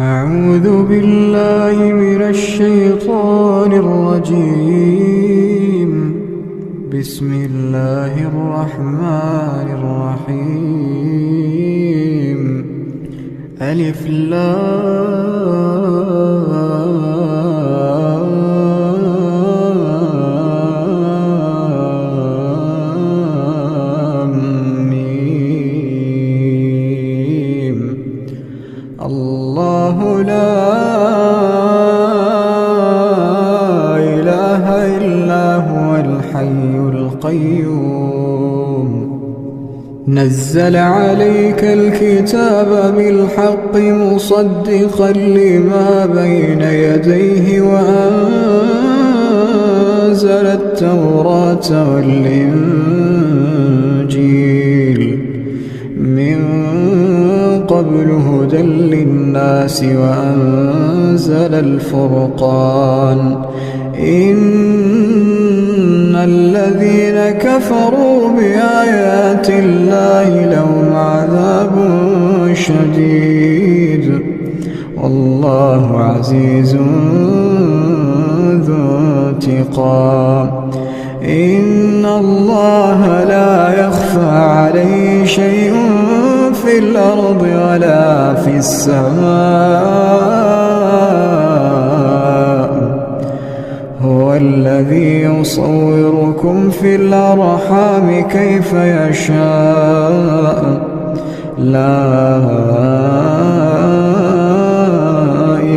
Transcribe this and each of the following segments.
أعوذ بالله من الشيطان الرجيم. بسم الله الرحمن الرحيم. ألف لام ميم. الله لا إله إلا هو الحي القيوم. نزل عليك الكتاب بالحق مصدقا لما بين يديه وأنزل التوراة والإنجيل من قبل هدى للناس وأنزل الفرقان. إن الذين كفروا بآيات الله لهم عذاب شديد والله عزيز ذو انتقام. إن الله لا يخفى عليه شيء في الأرض ولا في السماء. هو الذي يصوركم في الأرحام كيف يشاء. لا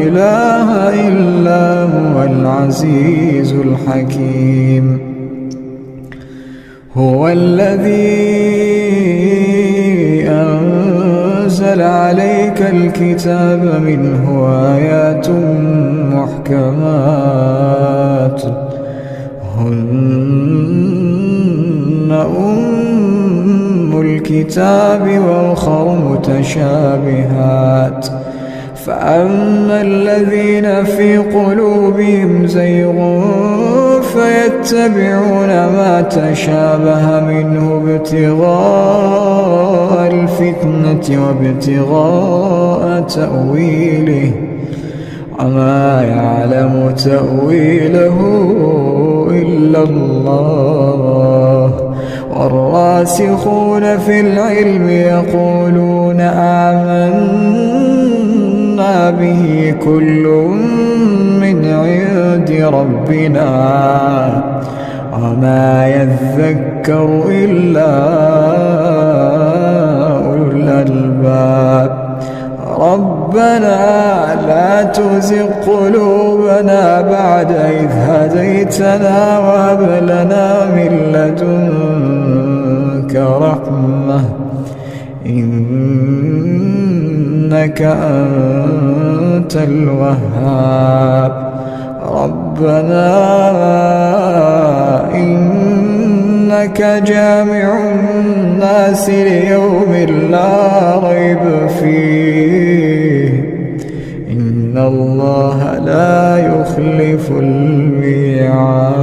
إله إلا هو العزيز الحكيم. هو الذي أنزل عليك الكتاب منه آيات محكمات هن أم الكتاب وأخر متشابهات. فأما الذين في قلوبهم زيغ فيتبعون ما تشابه منه ابتغاء الفتنة وابتغاء تأويله وما يعلم تأويله إلا الله. والراسخون في العلم يقولون آمنا به كل من عند ربنا وما يذكر إلا أولو الألباب. ربنا لا تزغ قلوبنا بعد إذ هديتنا وهب لنا من لدنك رحمة إنك أنت الوهاب. ربنا إنك جامع الناس ليوم لا ريب فيه إن الله لا يخلف الميعاد.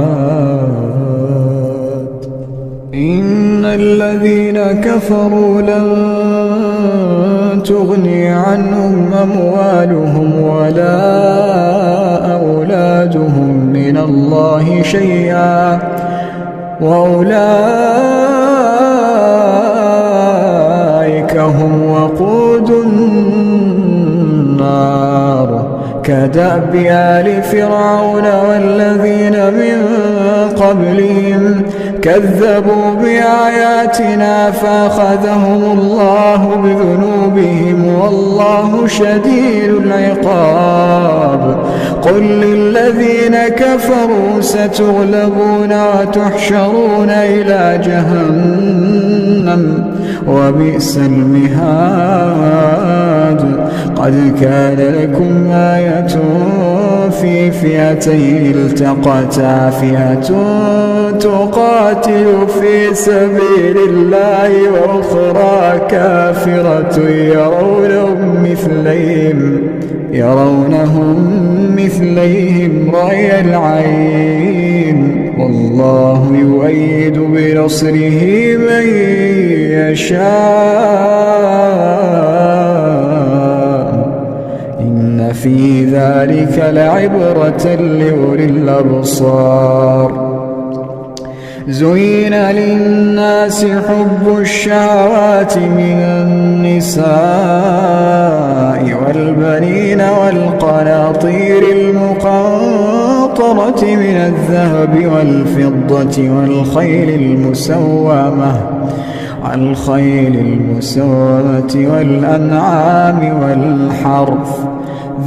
إن الذين كفروا لن تغني عنهم أموالهم ولا أولادهم من الله شيئا وأولئك هم وقود النار. كدأب آل فرعون والذين من قبلهم كذبوا بآياتنا فأخذهم الله بذنوبهم والله شديد العقاب. قل للذين كفروا ستغلبون وتحشرون إلى جهنم وبئس المهاد. قد كان لكم آية في فئتين التقتا فئة تقاتل في سبيل الله وأخرى كافرة يرونهم مثليهم رأي العين والله يؤيد بنصره من يشاء في ذلك لعبرة لأولي الأبصار. زين للناس حب الشهوات من النساء والبنين والقناطير المقنطرة من الذهب والفضة والخيل المسومة والأنعام والحرث،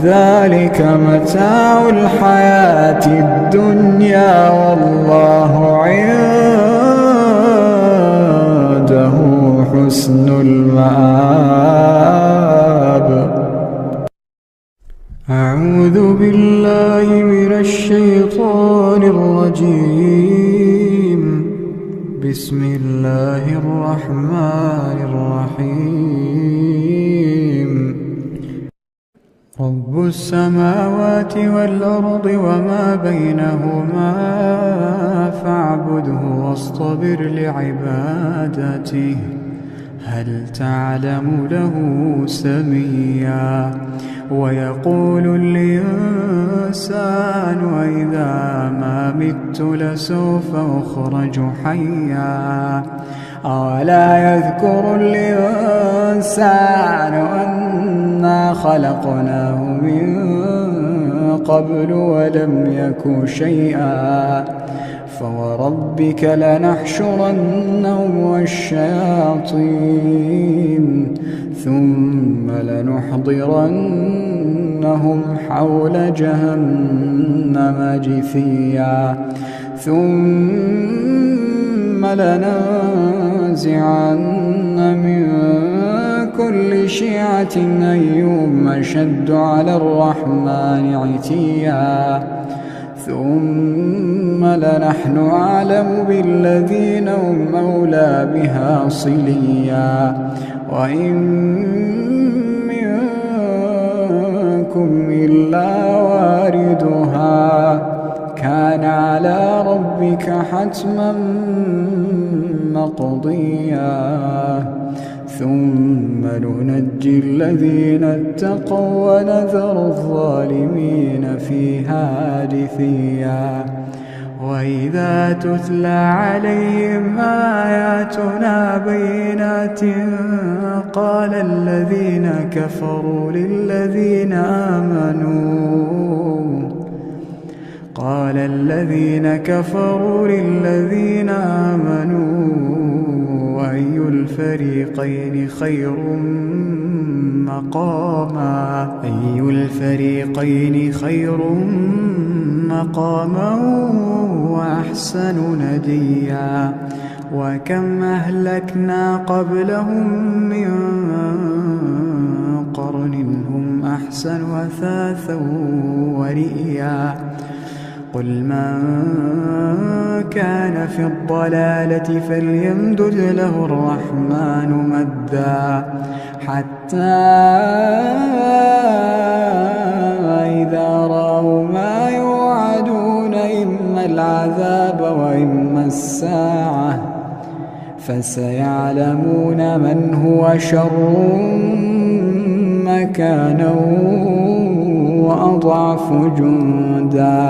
ذلك متاع الحياة الدنيا والله عنده حسن المآب. أعوذ بالله من الشيطان الرجيم. بسم الله الرحمن الرحيم. رب السماوات والأرض وما بينهما فاعبده واصطبر لعبادته هل تعلم له سميا. ويقول الإنسان أإذا ما مت لسوف أخرج حيا. أولا يذكر الإنسان أنا خلقناه من قبل ولم يك شيئا. فوربك لنحشرنهم والشياطين ثم لنحضرنهم حول جهنم جثيا. ثم لننزعن من كل شيعة أيهم أشد على الرحمن عتيا. ثم لنحن أعلم بالذين هم أولى بها صليا. وإن منكم إلا واردها كان على ربك حتما مقضيا. ثم ننجي الذين اتقوا ونذر الظالمين فيها جثيا. وإذا تتلى عليهم آياتنا بينات قال الذين كفروا للذين آمنوا أي الفريقين خير مقاما وأحسن نديا. وكم أهلكنا قبلهم من قرن هم أحسن أثاثا ورئيا. قل من كان في الضلالة فليمدد له الرحمن مدا حتى إذا رأوا ما يوعدون إما العذاب وإما الساعة فسيعلمون من هو شر مكانا وأضعف جندا.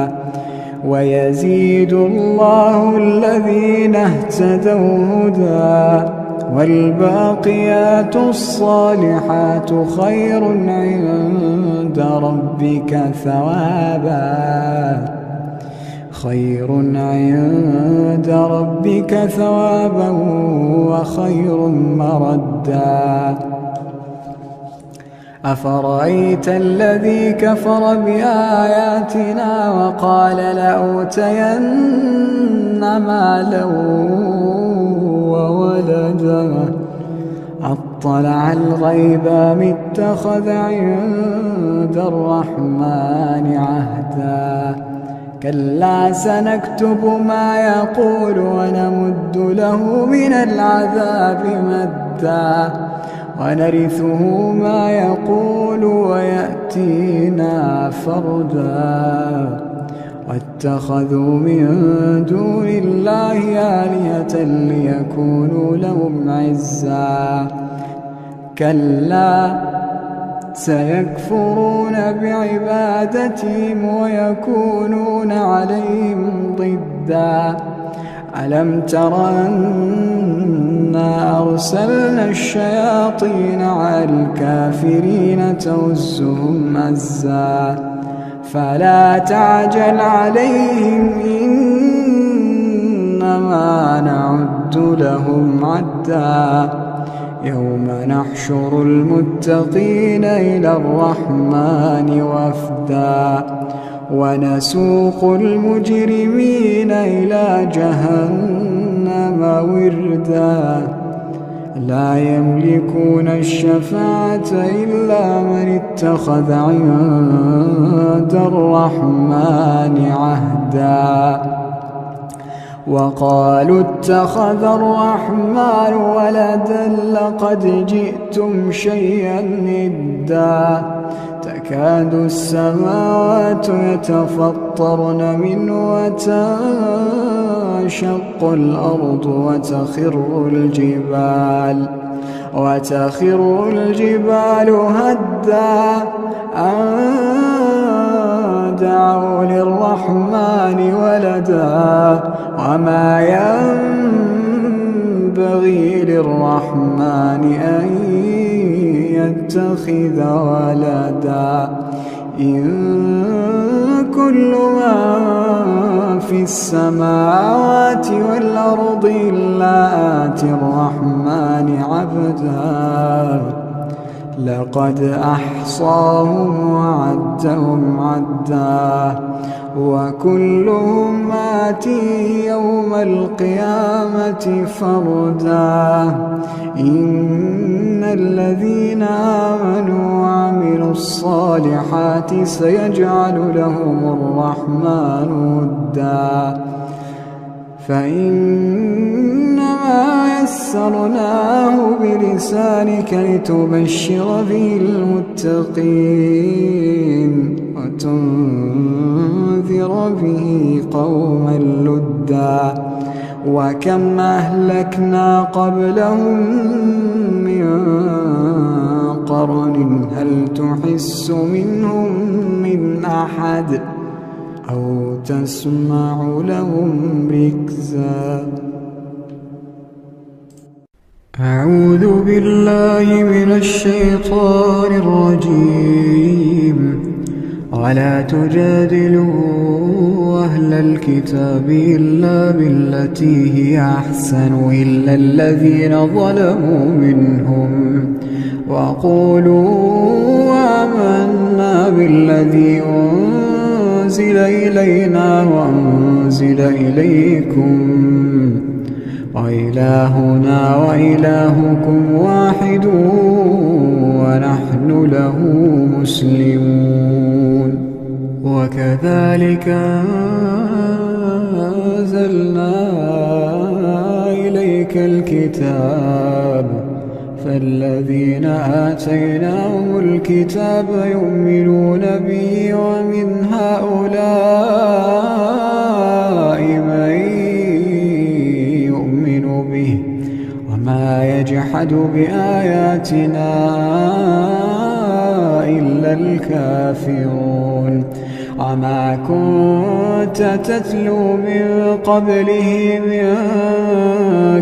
ويزيد الله الذين اهتدوا هدى والباقيات الصالحات خير عند ربك ثوابا وخير مردا. أفرأيت الذي كفر بآياتنا وقال لأوتين مالا وولدا أطلع الغيب أم اتخذ عند الرحمن عهدا. كلا سنكتب ما يقول ونمد له من العذاب مدا ونرثه ما يقول ويأتينا فردا. واتخذوا من دون الله آلهة ليكونوا لهم عزا. كلا سيكفرون بعبادتهم ويكونون عليهم ضدا ألم تر أنا أرسلنا الشياطين على الكافرين تؤزهم أزا فلا تعجل عليهم إنما نعد لهم عدا يوم نحشر المتقين إلى الرحمن وفدا ونسوق المجرمين إلى جهنم وردا لا يملكون الشفاعة إلا من اتخذ عند الرحمن عهدا وقالوا اتخذ الرحمن ولدا لقد جئتم شيئا إدا تكاد السماوات يتفطرن منه وتنشق الأرض وتخر الجبال هدا أن دعوا للرحمن ولدا وما ينبغي للرحمن أن يتخذ ولدا إن كل من في السماوات والأرض إلا آتي الرحمن عبدا لقد أحصاهم وعدهم عدا وكلهم آتيه يوم القيامة فردا إن الذين آمنوا وعملوا الصالحات سيجعل لهم الرحمن ودا فإنما يسرناه بلسانك لتبشر به المتقين وتنذر به قوما لدا وكم أهلكنا قبلهم من قرن هل تحس منهم من أحد أو تسمع لهم ركزا أعوذ بالله من الشيطان الرجيم ولا تجادلوا أهل الكتاب إلا بالتي هي أحسن إلا الذين ظلموا منهم وقولوا آمنا بالذي أنزل إلينا وأنزل إليكم وإلهنا وإلهكم واحد ونحن له مسلمون وكذلك أنزلنا إليك الكتاب فالذين آتيناهم الكتاب يؤمنون به ومن هؤلاء من يؤمن به وما يجحد بآياتنا إلا الكافرون وما كنت تتلو من قبله من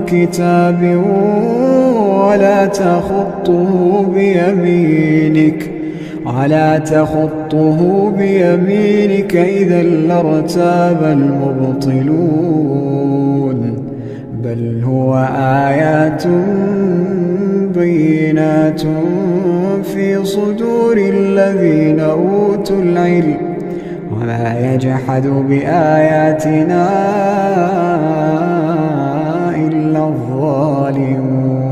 كتاب ولا تخطه بيمينك إذا لارتاب المبطلون بل هو آيات بينات في صدور الذين أوتوا العلم وما يجحد بآياتنا إلا الظالمون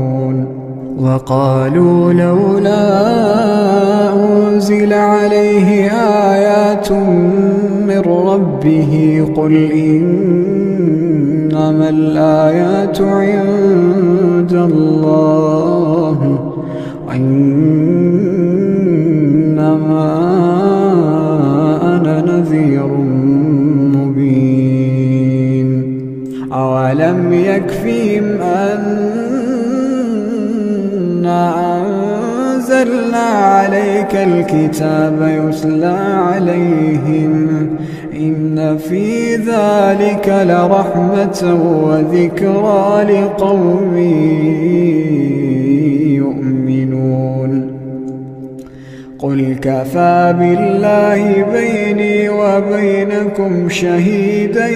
وقالوا لولا أنزل عليه آيات من ربه قل إنما الآيات عند الله وإنما أنا نذير مبين أولم يكفيهم أنا نزلنا عليك الكتاب يتلى عليهم إن في ذلك لرحمة وذكرى لقوم يؤمنون قل كفى بالله بيني وبينكم شهيدا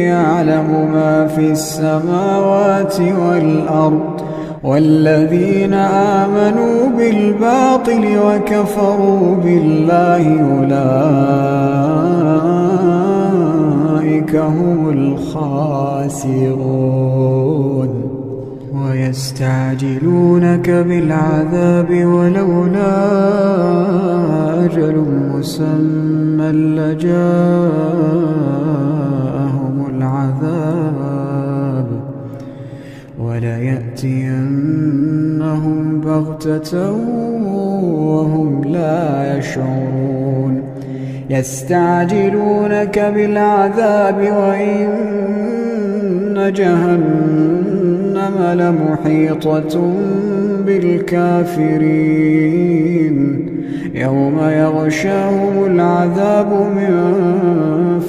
يعلم ما في السماوات والأرض والذين آمنوا بالباطل وكفروا بالله أولئك هم الخاسرون ويستعجلونك بالعذاب ولولا أجل مسمى لجاءهم العذاب وليأتينهم بغتة وهم لا يشعرون يستعجلونك بالعذاب وإن جهنم لمحيطة بالكافرين يوم يغشاهم العذاب من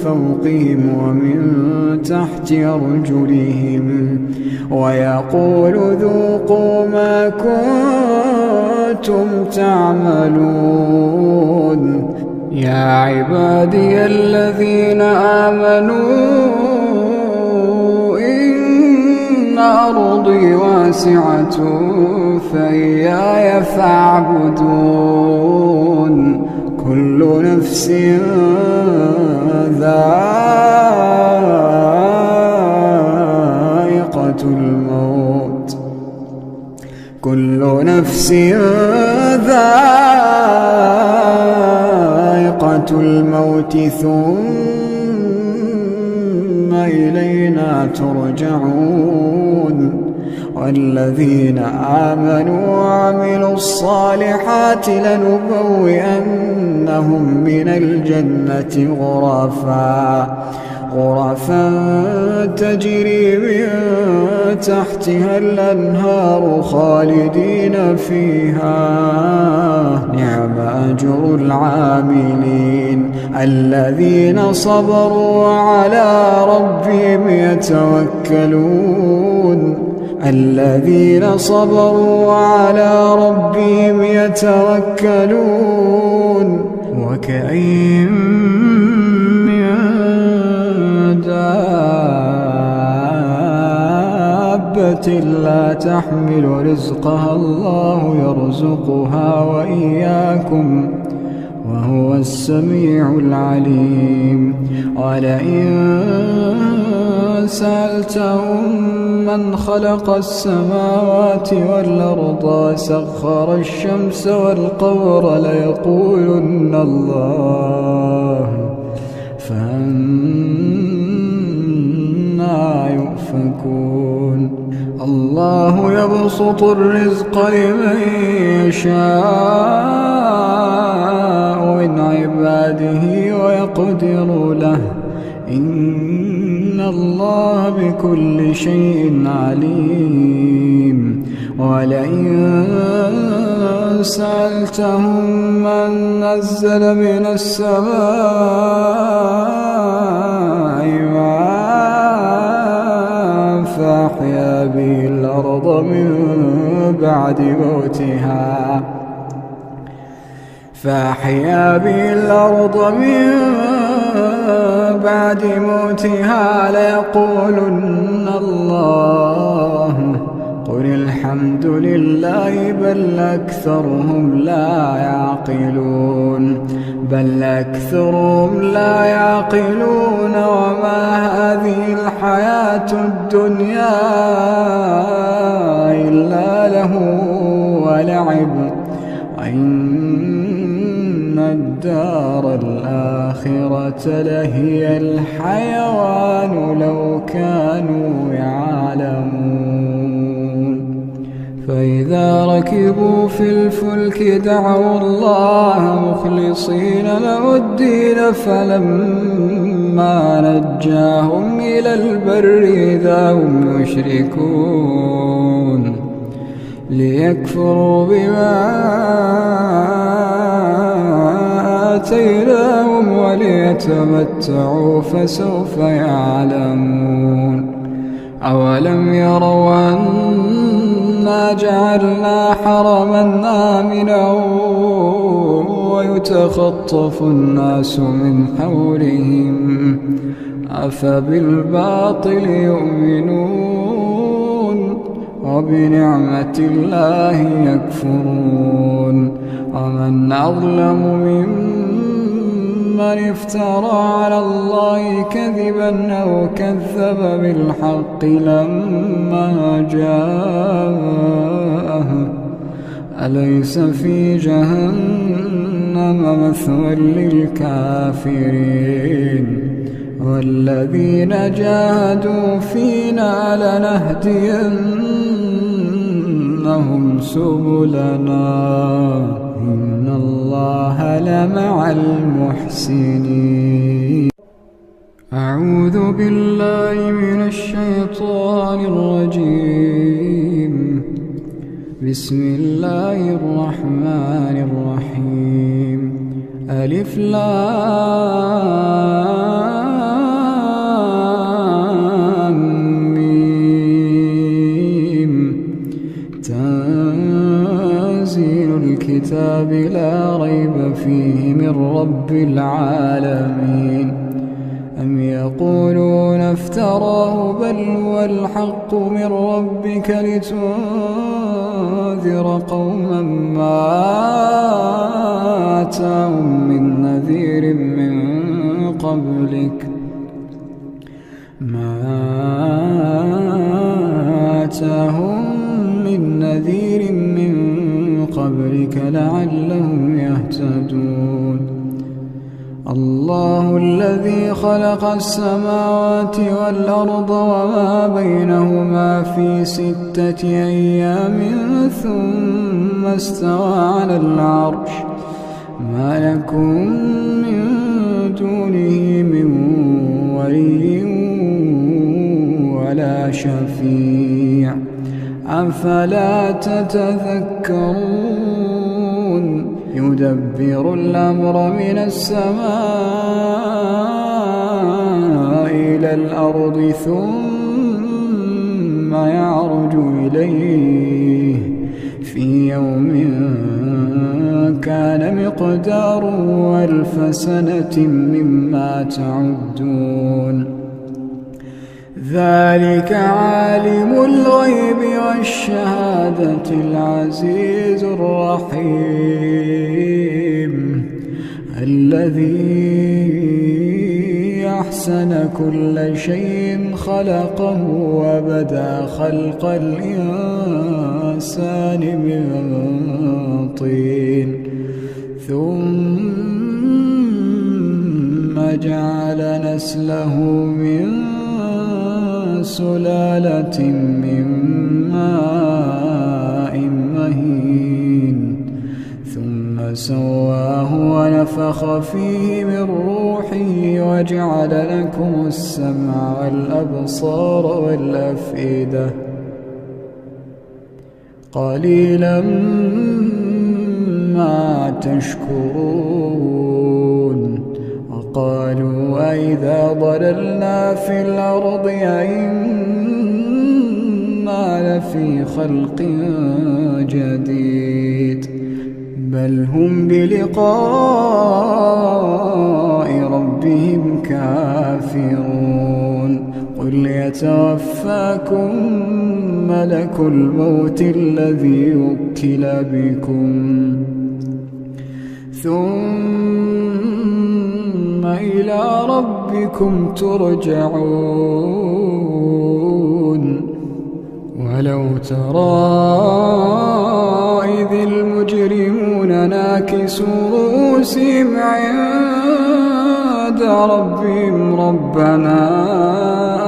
فوقهم ومن تحت أرجلهم ويقول ذوقوا ما كنتم تعملون يا عبادي الذين آمنوا إن أرضي واسعة فإياي فاعبدون كل نفس ذائقة الموت كل نفس ذائقة الموت ثم إلينا ترجعون والذين آمنوا وعملوا الصالحات لنبوئنهم من الجنة غرفا تجري من تحتها الأنهار خالدين فيها نعم أجر العاملين الذين صبروا وعلى ربهم يتوكلون الذين صبروا وعلى ربهم يتوكلون وكأين من دابة لا تحمل رزقها الله يرزقها وإياكم وهو السميع العليم ولئن سألتهم من خلق السماوات والأرض وسخر الشمس والقمر ليقولن الله فأنى يؤفكون الله يبسط الرزق لمن يشاء من عباده ويقدر له إن الله بكل شيء عليم ولئن سألتهم من نزل من السماء ماء فأحيا به الأرض من بعد موتها ليقولن الله قل الحمد لله بل أكثرهم لا يعقلون وما هذه الحياة الدنيا إلا له ولعب وإن الدار الآخرة لهي الحيوان لو كانوا يعلمون فإذا ركبوا في الفلك دعوا الله مخلصين له الدين فلما نجاهم إلى البر إذا هم يشركون ليكفروا بما آتيناهم وليتمتعوا فسوف يعلمون. أولم يروا أنا جعلنا حرما آمنا ويتخطف الناس من حولهم أفبالباطل يؤمنون وبنعمة الله يكفرون. ومن أظلم ممن افترى على الله كذبا أو كذب بالحق لما جاءه أليس في جهنم مثوى للكافرين. والذين جاهدوا فينا لنهدينهم سبلنا إن الله لمع المحسنين. أعوذ بالله من الشيطان الرجيم. بسم الله الرحمن الرحيم. ألف لام ميم. تنزيل الكتاب لا ريب فيه من رب العالمين. أم يقولون افتراه بل هو الحق من ربك لتنذر قوما ما آتاهم من نذير من قبلك لعلهم يهتدون. الله الذي خلق السماوات والأرض وما بينهما في 6 أيام ثم استوى على العرش ما لكم من دونه من ولي ولا شفيع أفلا تتذكرون. يدبر الأمر من السماء إلى الأرض ثم يعرج إليه في يوم كان مقداره 1000 سنة مما تعدون. ذلك عالم الغيب والشهادة العزيز الرحيم الذي أحسن كل شيء خلقه وبدأ خلق الإنسان من طين ثم جعل نسله من سلالة من ماء مهين ثم سواه ونفخ فيه من روحه وجعل لكم السمع والأبصار والأفئدة قليلا ما تشكرون. وقالوا أئذا ضللنا في الأرض أئنا لفي خلق جديد بل هم بلقاء ربهم كافرون. قل يتوفاكم ملك الموت الذي وكل بكم ثم إلى ربكم ترجعون. ولو ترى إذ المجرمون ناكسوا رؤوسهم عند ربهم ربنا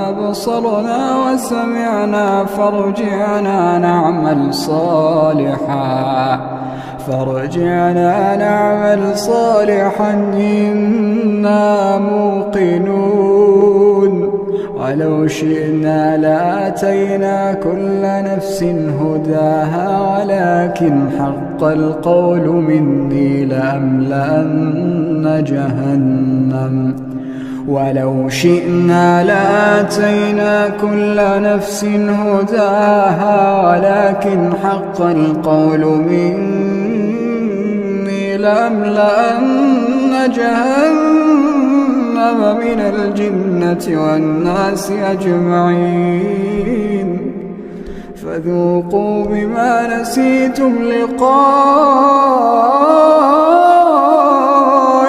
أبصرنا وسمعنا فارجعنا نعمل صالحا إنا موقنون. ولو شئنا لآتينا كل نفس هداها ولكن حق القول مني لأملأن جهنم ولو شئنا لآتينا كل نفس هداها ولكن حق القول مني لأملأن جهنم من الجنة والناس أجمعين فذوقوا بما نسيتم لقاء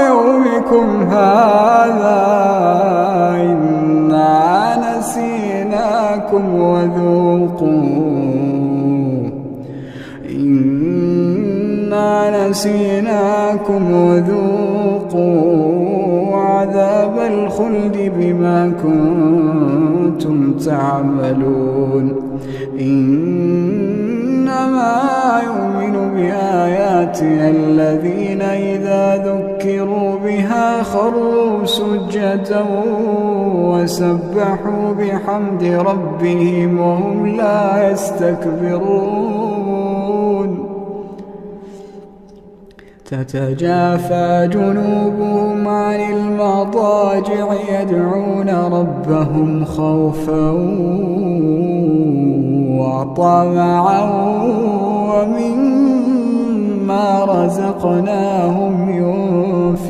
يومكم هذا إنا نسيناكم وذوقوا عذاب الخلد بما كنتم تعملون إنما يؤمن بآياتنا الذين إذا ذكروا بها خروا سجدا وسبحوا بحمد ربهم وهم لا يستكبرون تتجافى جنوبهم عن المضاجع يدعون ربهم خوفا وطمعا ومما رزقناهم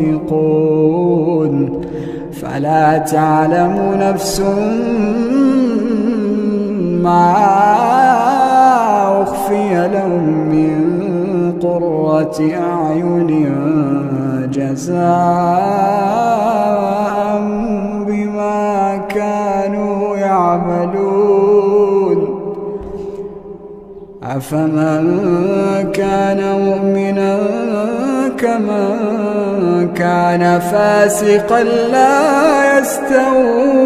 ينفقون فلا تعلم نفس ما أخفي لهم من قرة أعين جزاء بما كانوا يعملون أفمن كان مؤمنا كمن كان فاسقا لا يستوون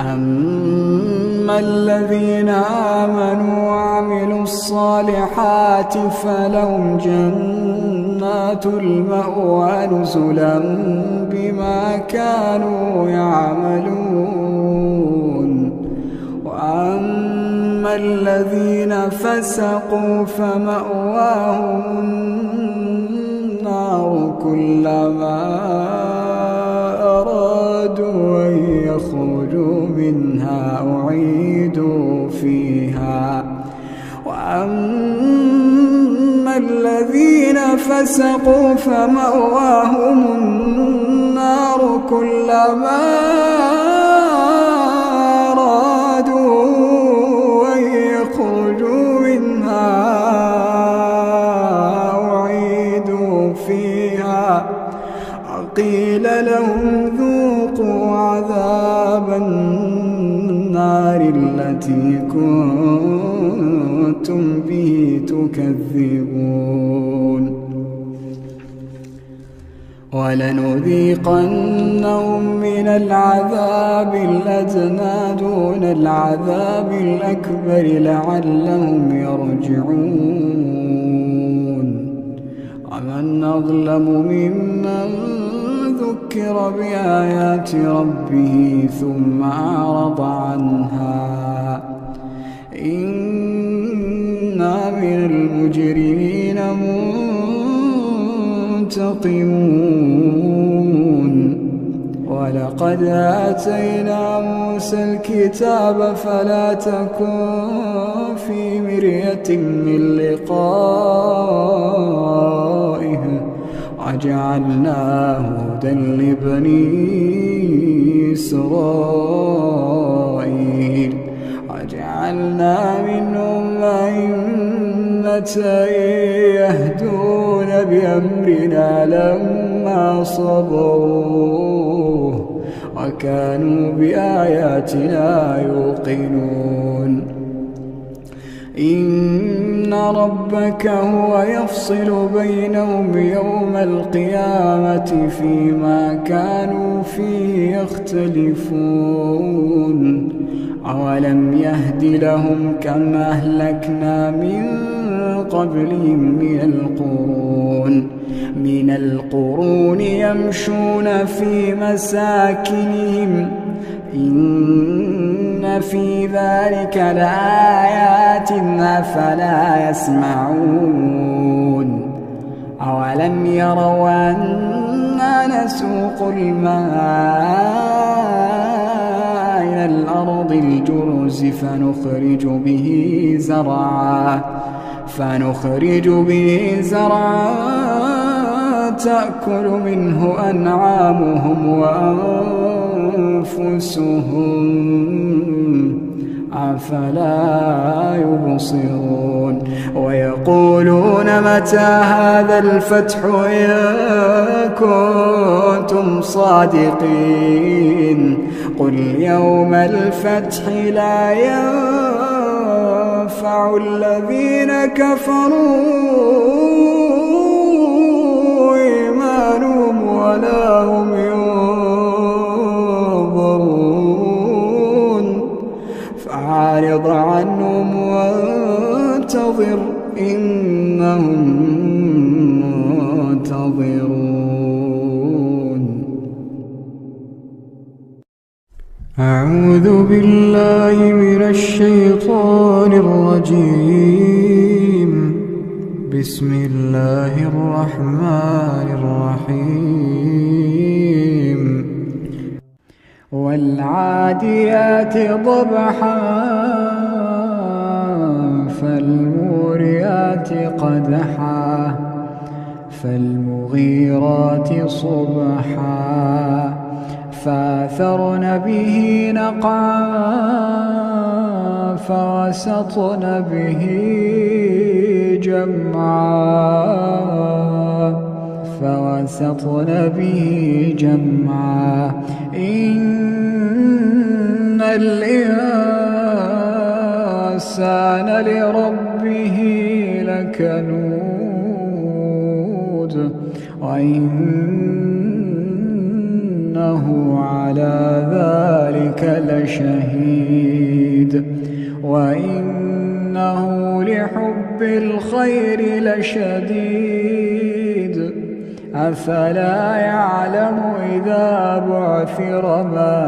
أما الذين آمنوا وعملوا الصالحات فلهم جنات المأوى نزلا بما كانوا يعملون وأما الذين فسقوا فمأواهم النار كلما أرادوا أن يخرجوا منها أعيدوا فيها وأما الذين فسقوا فمأواهم النار كلما أرادوا أن يخرجوا منها أعيدوا فيها قيل لهم ذوقوا عذاب النار التي كنتم به تكذبون ولنذيقنهم من العذاب الأدنى دون العذاب الأكبر لعلهم يرجعون ومن أظلم ممن ذكر بآيات ربه ثم أعرض عنها إنا من المجرمين منتقمون ولقد آتينا موسى الكتاب فلا تكن في مرية من لقائه وجعلناه هدى لبني إسرائيل وجعلنا منهم أئمة يهدون بأمرنا لما صبروا وكانوا بآياتنا يوقنون إن ربك هو يفصل بينهم يوم القيامة فيما كانوا فيه يختلفون أولم يهد لهم كم أهلكنا من قبلهم من القرون من القرون يمشون في مساكنهم إن في ذلك لآيات أفلا يسمعون أولم يروا أنا نسوق الماء إلى الأرض الجرز فنخرج به زرعا تأكل منه أنعامهم وأنفسهم أفلا يبصرون ويقولون متى هذا الفتح إن كنتم صادقين قل يوم الفتح لا ينفع الذين كفروا إيمانهم ولا هم ينظرون فأعرض عنهم وانتظر إنهم منتظرون. أعوذ بالله من الشيطان الرجيم. بسم الله الرحمن الرحيم. والعاديات ضبحا فالموريات قدحا فالمغيرات صبحا فأثرن به نقعا فوسطن به جمعا إن الإنسان لربه لكنود وإنه على ذلك لشهيد وإنه لحب الخير لشديد أفلا يعلم إذا بعثر ما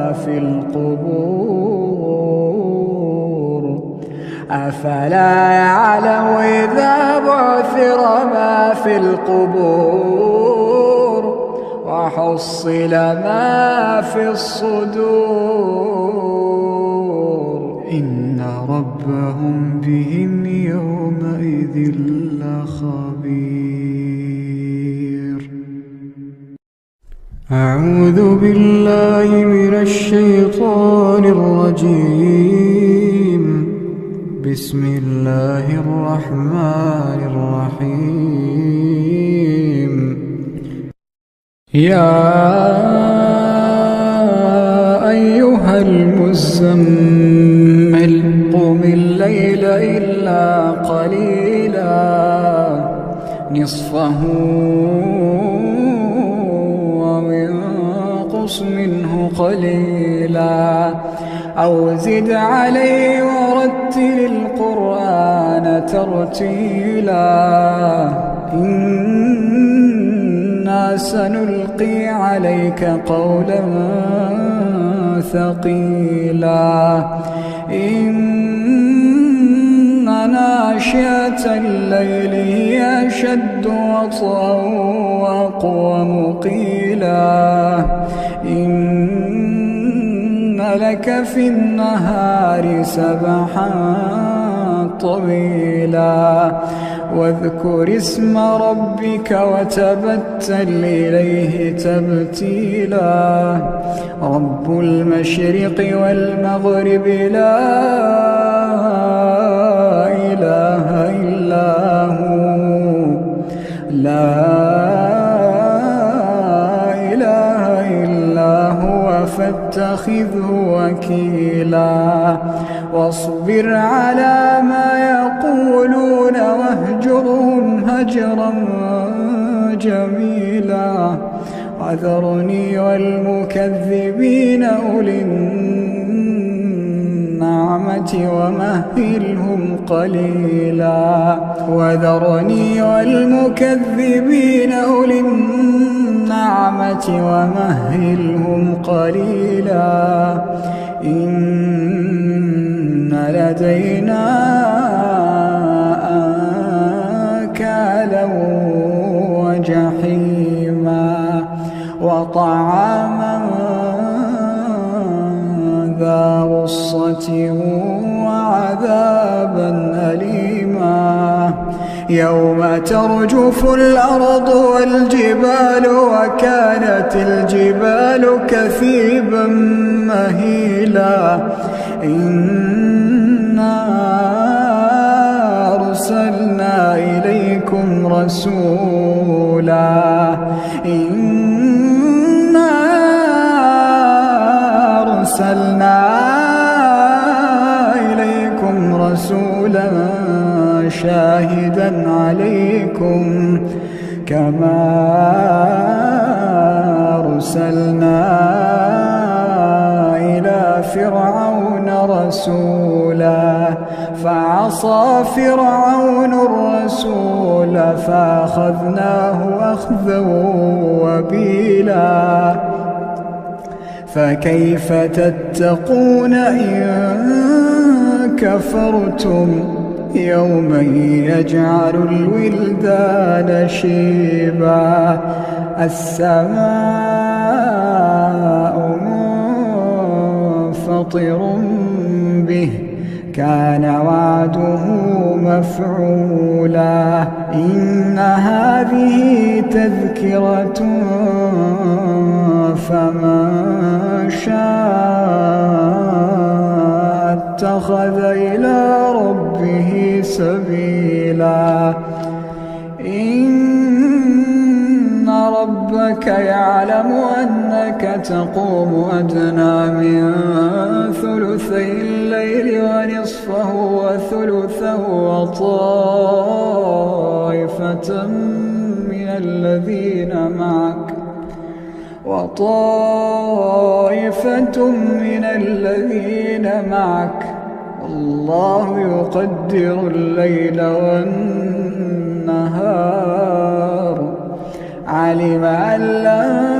في القبور وحصل ما في الصدور إن ربهم بهم يومئذ لخبير. أعوذ بالله من الشيطان الرجيم. بسم الله الرحمن الرحيم. يا أيها المزمل قم الليل إلا قليلا نصفه وانقص منه قليلا أو زد عليه ورتل القرآن ترتيلا إنا سنلقي عليك قولا ثقيلا إن ناشئة الليل هي أشد وطئا وأقوم قيلا إن لك في النهار سبحا طويلا واذكر اسم ربك وتبتل إليه تبتيلا رب المشرق والمغرب لا إله إلا هو فاتخذه وكيلا واصبر على ما يقولون واهجرهم هجرا جميلا وذرني والمكذبين أولي النعم النعمة ومهلهم قليلا وذرني والمكذبين أولي النعمة ومهلهم قليلا إن لدينا أنكالا وجحيما وطعاما ذا غصة وعذابا أليما يوم ترجف الأرض والجبال وكانت الجبال كثيبا مهيلا إنا أرسلنا إليكم رسولا شاهدا عليكم كما أرسلنا إلى فرعون رسولا فعصى فرعون الرسول فأخذناه أخذا وبيلا فكيف تتقون إن كفرتم يوما يجعل الولدان شيبا السماء منفطر به كان وعده مفعولا إن هذه تذكرة فمن شاء اتخذ إلى ربه سبيلا إن ربك يعلم أنك تقوم أدنى من ثلثي الليل ونصفه وثلثه وطائفة من الذين معك الله يقدر الليل والنهار علم أن لا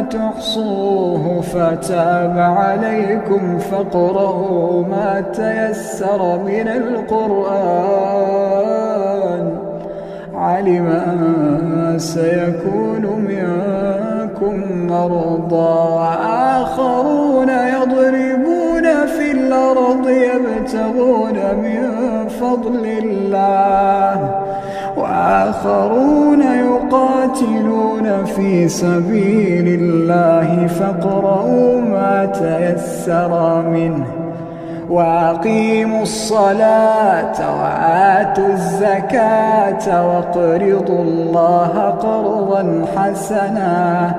تحصوه فتاب عليكم فاقرؤوا ما تيسر من القرآن علم أن سيكون منكم مرضى وآخرون يضربون في الأرض يبتغون من فضل الله وآخرون يقاتلون في سبيل الله فاقرؤوا ما تيسر منه وأقيموا الصلاة وآتوا الزكاة واقرضوا الله قرضا حسنا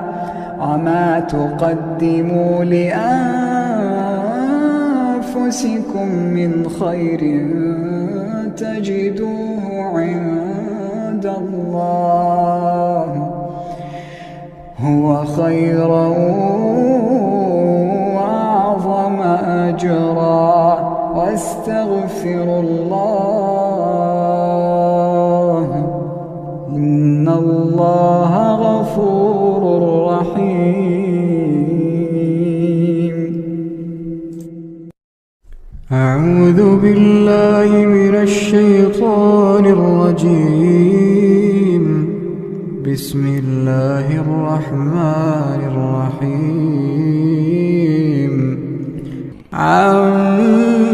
وما تقدموا لأنفسكم من خير تجدوه عند الله هو خيرا وأعظم أجرا واستغفروا الله إن الله غفور رحيم أعوذ بالله من الشيطان الرجيم بسم الله الرحمن الرحيم عما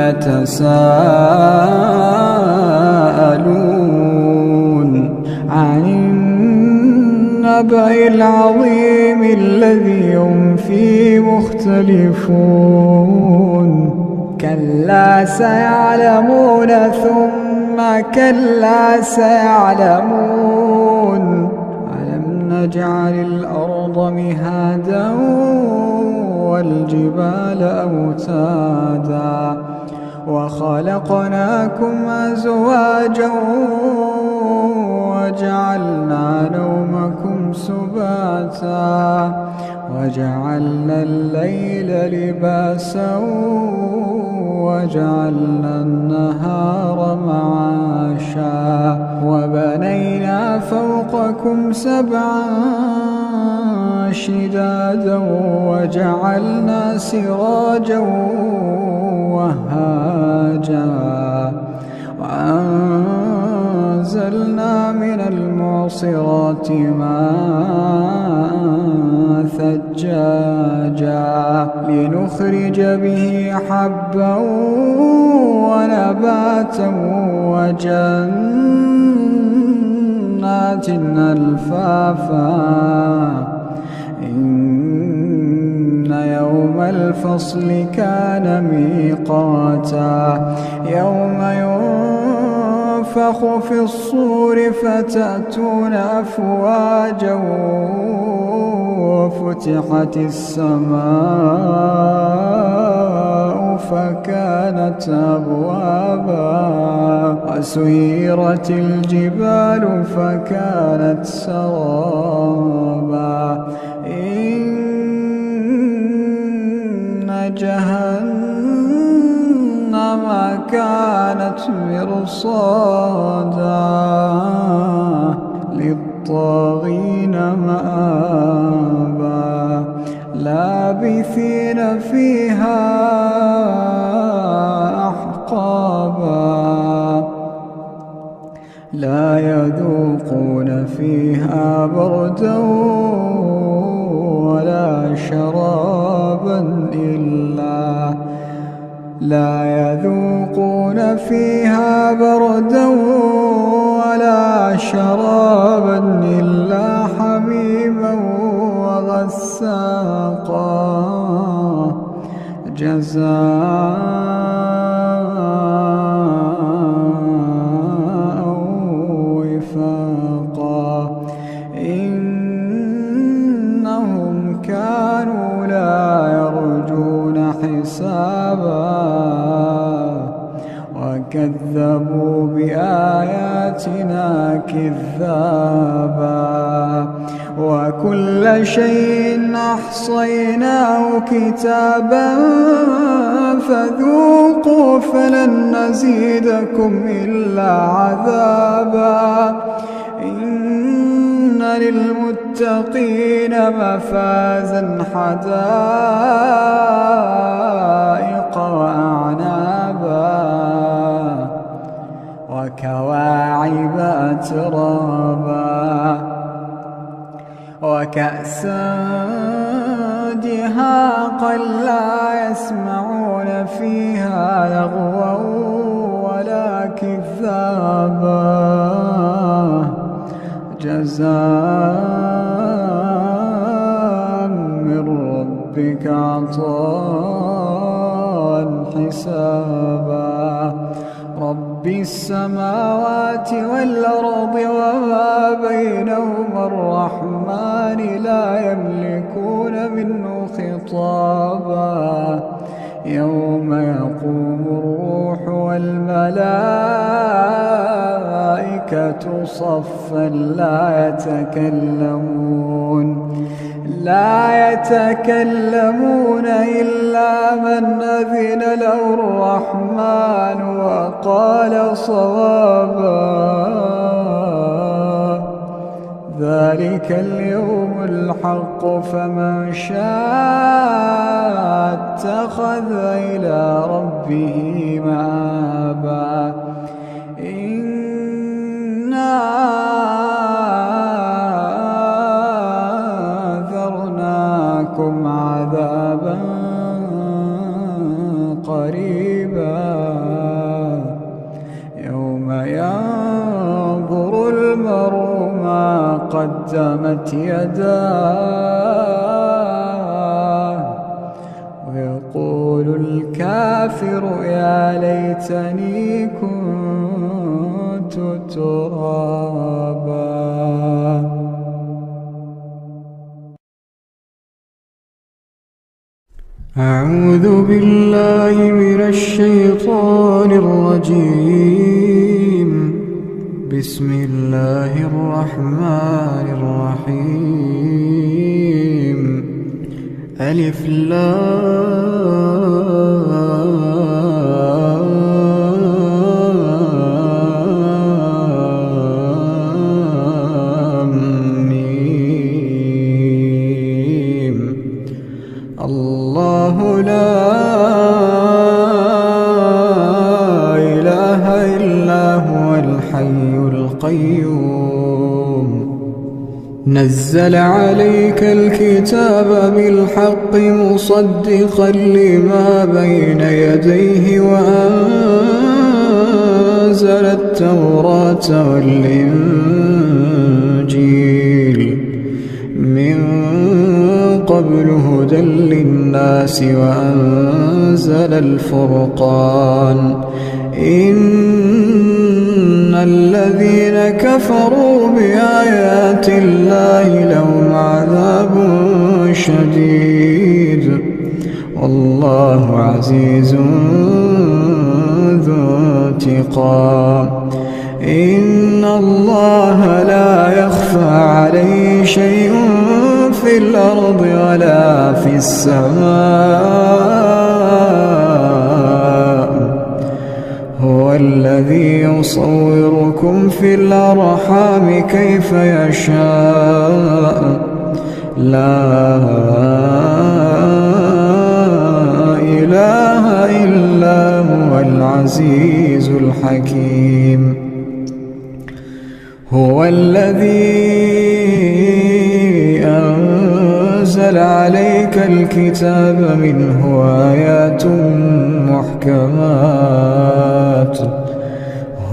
يتساءلون عن النبأ العظيم الذي هم فيه مختلفون كلا سيعلمون ثم كلا سيعلمون ألم نجعل الأرض مهادا والجبال أوتادا وخلقناكم أزواجا وجعلنا نومكم سباتا وجعلنا الليل لباسا وجعلنا النهار معاشا وبنينا فوقكم سبعا شدادا وجعلنا سراجا وهاجا وأنزلنا من المعصرات ماء ثجاجا لنخرج به حبا ونباتا وجنات ألفافا إن يوم الفصل كان ميقاتا يوم ينفخ في الصور فتأتون أفواجا وفتحت السماء فكانت أبوابا وسيرت الجبال فكانت سرابا إن جهنم كانت مرصادا للطاغين مآبا لابثين فيها أحقابا لا يذوقون فيها بردا ولا شرابا إلا حميما وغساقا جزاء وفاقا إنهم كانوا لا يرجون حسابا وكذبوا بآياتنا كذابا وكل شيء أحصيناه كتابا فذوقوا فلن نزيدكم إلا عذابا إن للمتقين مفازا حدائق وأعنابا وكواعب أترابا وكأسا دهاقا لا يسمعون فيها لغوا ولا كذابا جزاء من ربك عطاء حسابا رب السماوات والأرض وما بينهما الرحمن لا يملكون منه خطابا يوم يقوم الروح والملائكة صفا لا يتكلمون إلا من أذن له الرحمن وقال صوابا ذلك اليوم الحق فمن شاء اتخذ إلى ربه مآبا إنا أنذرناكم عذابا قريبا يوم ينظر المرء ما قدمت يداه ويقول الكافر يا ليتني كنت ترابا. أعوذ بالله من الشيطان الرجيم. بسم الله الرحمن الرحيم. ألف لام ميم. الله لا إله إلا هو الحي القيوم. نزل عليك الكتاب بالحق مصدقا لما بين يديه وأنزل التوراة والإنجيل من قبل هدى للناس وأنزل الفرقان. إن الذين كفروا بآيات الله لهم عذاب شديد والله عزيز ذو انتقام. إن الله لا يخفى عليه شيء في الأرض ولا في السماء. هو الذي يصوركم في الأرحام كيف يشاء لا إله إلا هو العزيز الحكيم. هو الذي أنزل عليك الكتاب منه آيات محكمات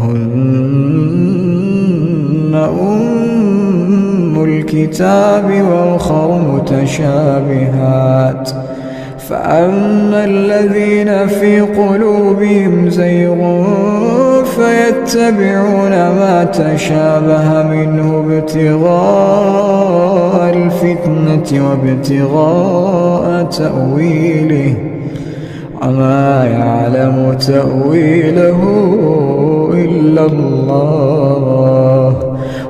هن أم الكتاب وأخر متشابهات. فأما الذين في قلوبهم زيغ فيتبعون ما تشابه منه ابتغاء الفتنة وابتغاء تأويله وما يعلم تأويله إلا الله.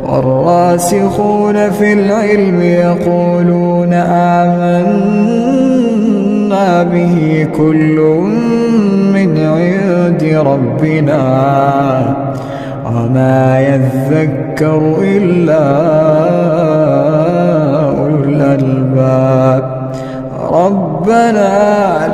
والراسخون في العلم يقولون آمنا به كل من عند ربنا وما يذكر إلا أولو الألباب. ربنا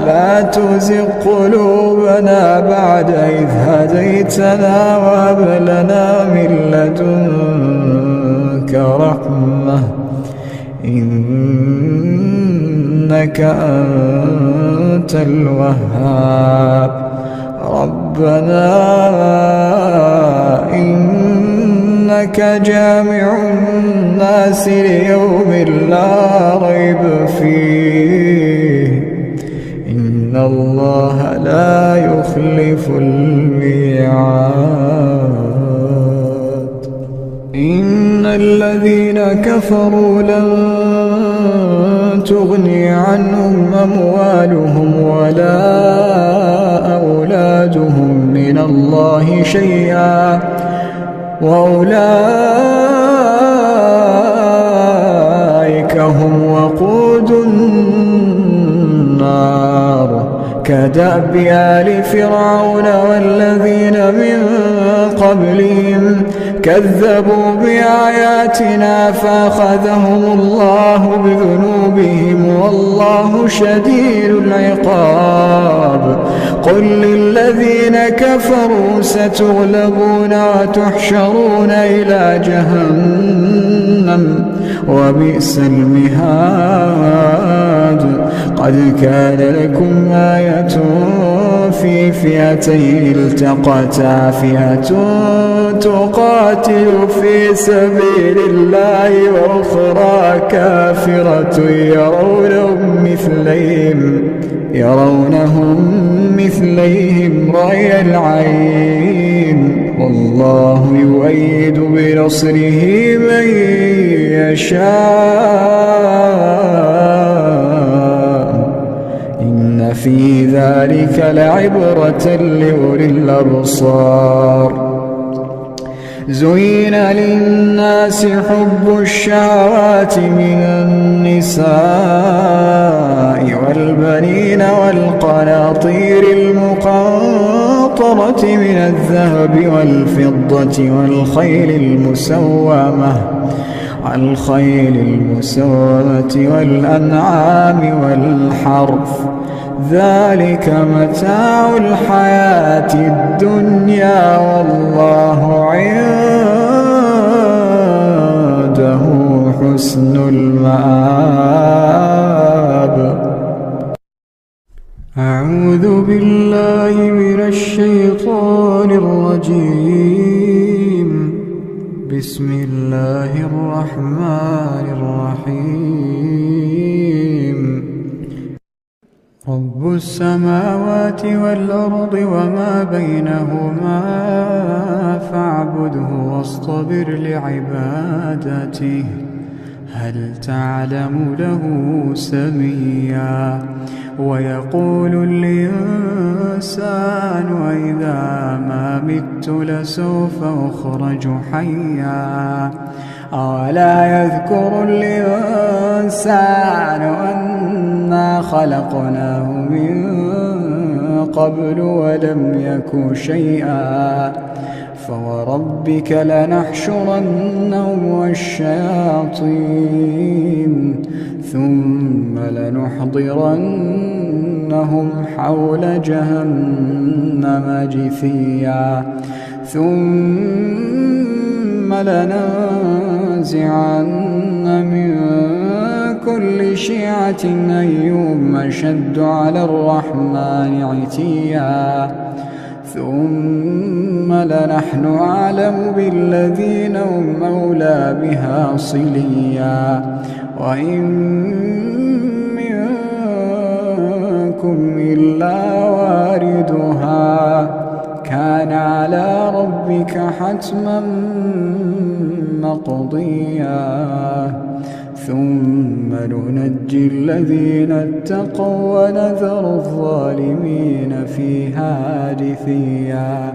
لا تزغ قلوبنا بعد إذ هديتنا وهب لنا من لدنك رحمة إنك أنت الوهاب. ربنا إنك جامع الناس ليوم لا ريب فيه إن الله لا يخلف الميعاد. إن الذين كفروا لن تغني عنهم أموالهم ولا أولادهم من الله شيئا وأولئك هم وقود النار. كدأب آل فرعون والذين من قبلهم كذبوا بآياتنا فأخذهم الله بذنوبهم والله شديد العقاب. قل للذين كفروا ستغلبون وتحشرون إلى جهنم وبئس المهاد. قد كان لكم آية في فئتين التقتا فئة تقاتل في سبيل الله وأخرى كافرة يرونهم مثليهم رأي العين والله يؤيد بنصره من يشاء إن في ذلك لعبرة لأولي الأبصار. زين للناس حب الشهوات من النساء والبنين والقناطير المقنطرة من الذهب والفضة والخيل المسومة والأنعام والحرث، ذلك متاع الحياة الدنيا والله عنده حسن المآب. أعوذ بالله من الشيطان الرجيم. بسم الله الرحمن الرحيم. رب السماوات والأرض وما بينهما فاعبده واصطبر لعبادته هل تعلم له سميا. ويقول الإنسان وإذا ما مت لسوف أخرج حيا. أولا يذكر الإنسان أنا خلقناه من قبل ولم يك شيئا. فوربك لنحشرنهم والشياطين ثم لنحضرنهم حول جهنم جثيا. ثم لننزعن من كل شيعة أيهم أشد على الرحمن عتيا. ثم لنحن أعلم بالذين هم أولى بها صليا. وإن منكم إلا واردها كان على ربك حتما مقضيا. ثم ننجي الذين اتقوا ونذر الظالمين فيها جثيا.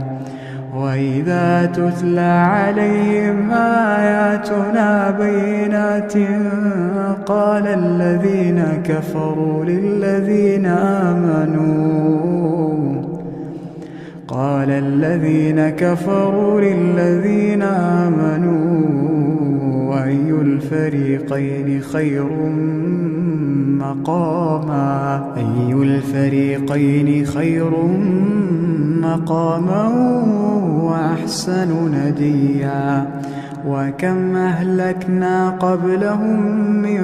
وإذا تتلى عليهم آياتنا بينات قال الذين كفروا للذين آمنوا أي الفريقين خير مقاما وأحسن نديا. وكم أهلكنا قبلهم من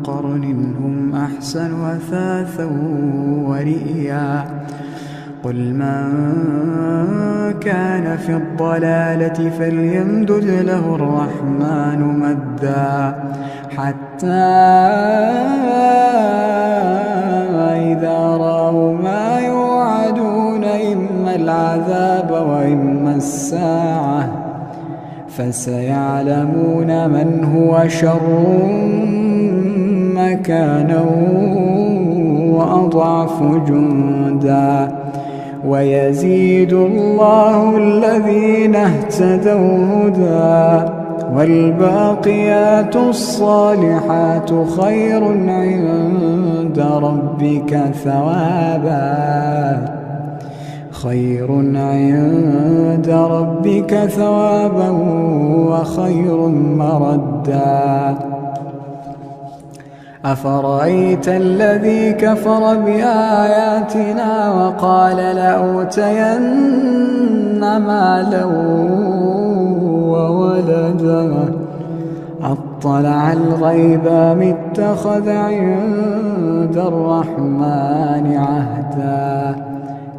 قرن هم أحسن أثاثا ورئيا. قل من كان في الضلالة فليمدد له الرحمن مدا حتى إذا رأوا ما يوعدون إما العذاب وإما الساعة فسيعلمون من هو شر مكانا وأضعف جندا. ويزيد الله الذين اهتدوا هدى والباقيات الصالحات خير عند ربك ثوابا وخير مردا. أفرأيت الذي كفر بآياتنا وقال لأوتين مالا وولدا أطلع الغيب أم اتخذ عند الرحمن عهدا.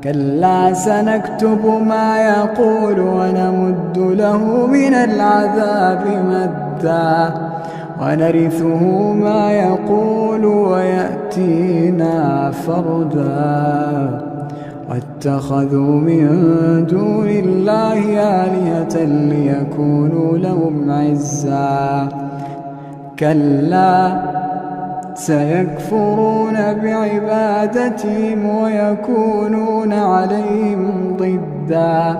كلا سنكتب ما يقول ونمد له من العذاب مدا ونرثه ما يقول ويأتينا فردا. واتخذوا من دون الله آلهة ليكونوا لهم عزا. كلا سيكفرون بعبادتهم ويكونون عليهم ضدا.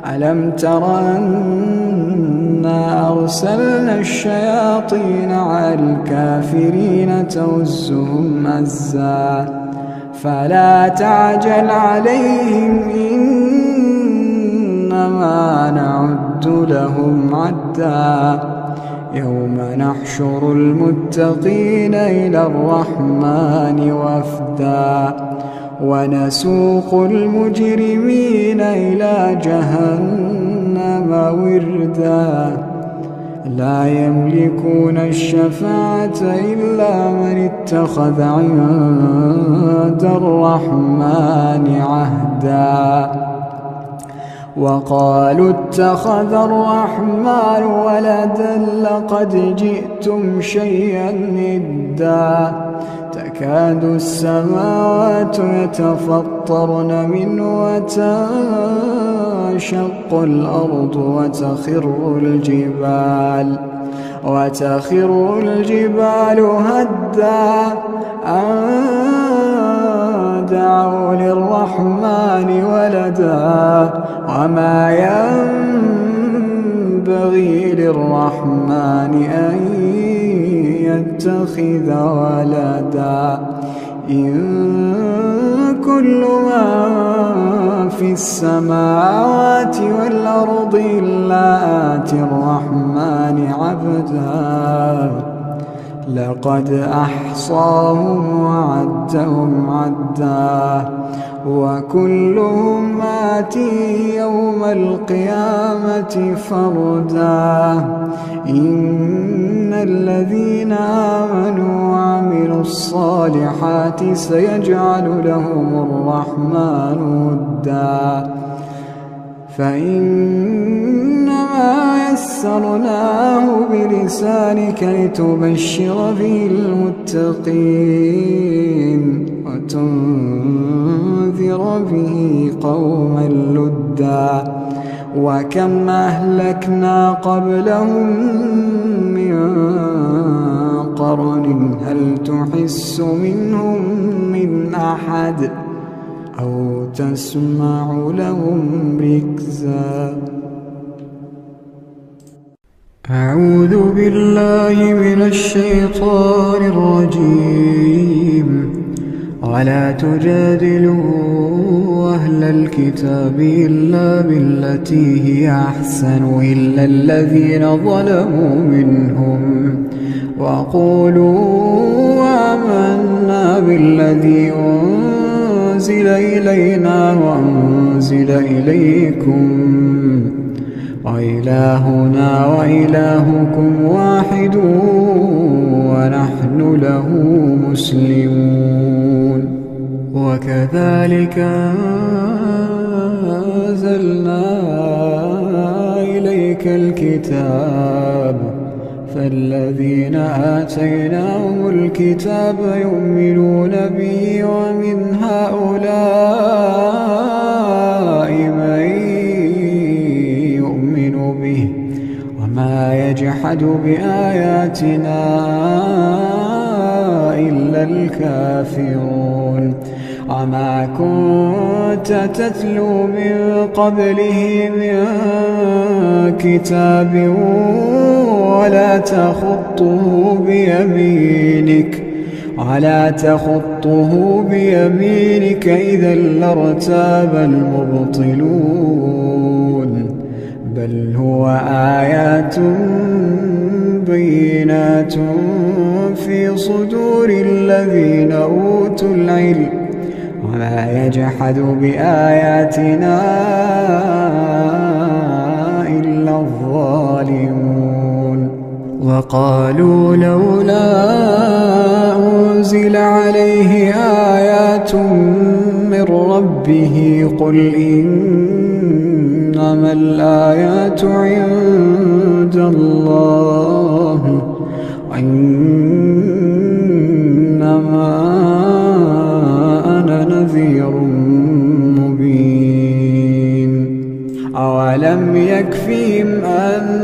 ألم تر أنا أرسلنا الشياطين على الكافرين تؤزهم أزا فلا تعجل عليهم إنما نعد لهم عدا يوم نحشر المتقين إلى الرحمن وفدا ونسوق المجرمين إلى جهنم وردا لا يملكون الشفاعة إلا من اتخذ عند الرحمن عهدا وقالوا اتخذ الرحمن ولدا لقد جئتم شيئا إدا تكاد السماوات يتفطرن منه وتنشق الأرض وتخر الجبال هدا أن دعوا للرحمن ولدا وما ينبغي للرحمن أن يتخذ ولدا إن كل من في السماوات والأرض إلا آتي الرحمن عبدا لقد أحصاهم وعدهم عدا وكلهم آتيه يوم القيامة فردا إن الذين آمنوا وعملوا الصالحات سيجعل لهم الرحمن ودا فإنما يسرناه بلسانك لتبشر به المتقين وتنذر به قوما لدا وكم أهلكنا قبلهم من قرن هل تحس منهم من أحد أو تسمع لهم ركزا أعوذ بالله من الشيطان الرجيم ولا تجادلوا أهل الكتاب إلا بالتي هي أحسن إلا الذين ظلموا منهم وقولوا آمنا بالذي أنزل إلينا وأنزل إليكم وإلهنا وإلهكم واحد ونحن له مسلمون وكذلك أنزلنا إليك الكتاب فالذين آتيناهم الكتاب يؤمنون به ومن هؤلاء من يؤمن به وما يجحد بآياتنا إلا الكافرون وما كنت تتلو من قبله من كتاب ولا تخطه بيمينك إذا لارتاب المبطلون بل هو آيات بينات في صدور الذين أوتوا العلم وما يجحد بآياتنا إلا الظالمون وقالوا لولا أنزل عليه آيات من ربه قل إنما الآيات عند الله وإنما أنا نذير مبين أولم يكفهم أنا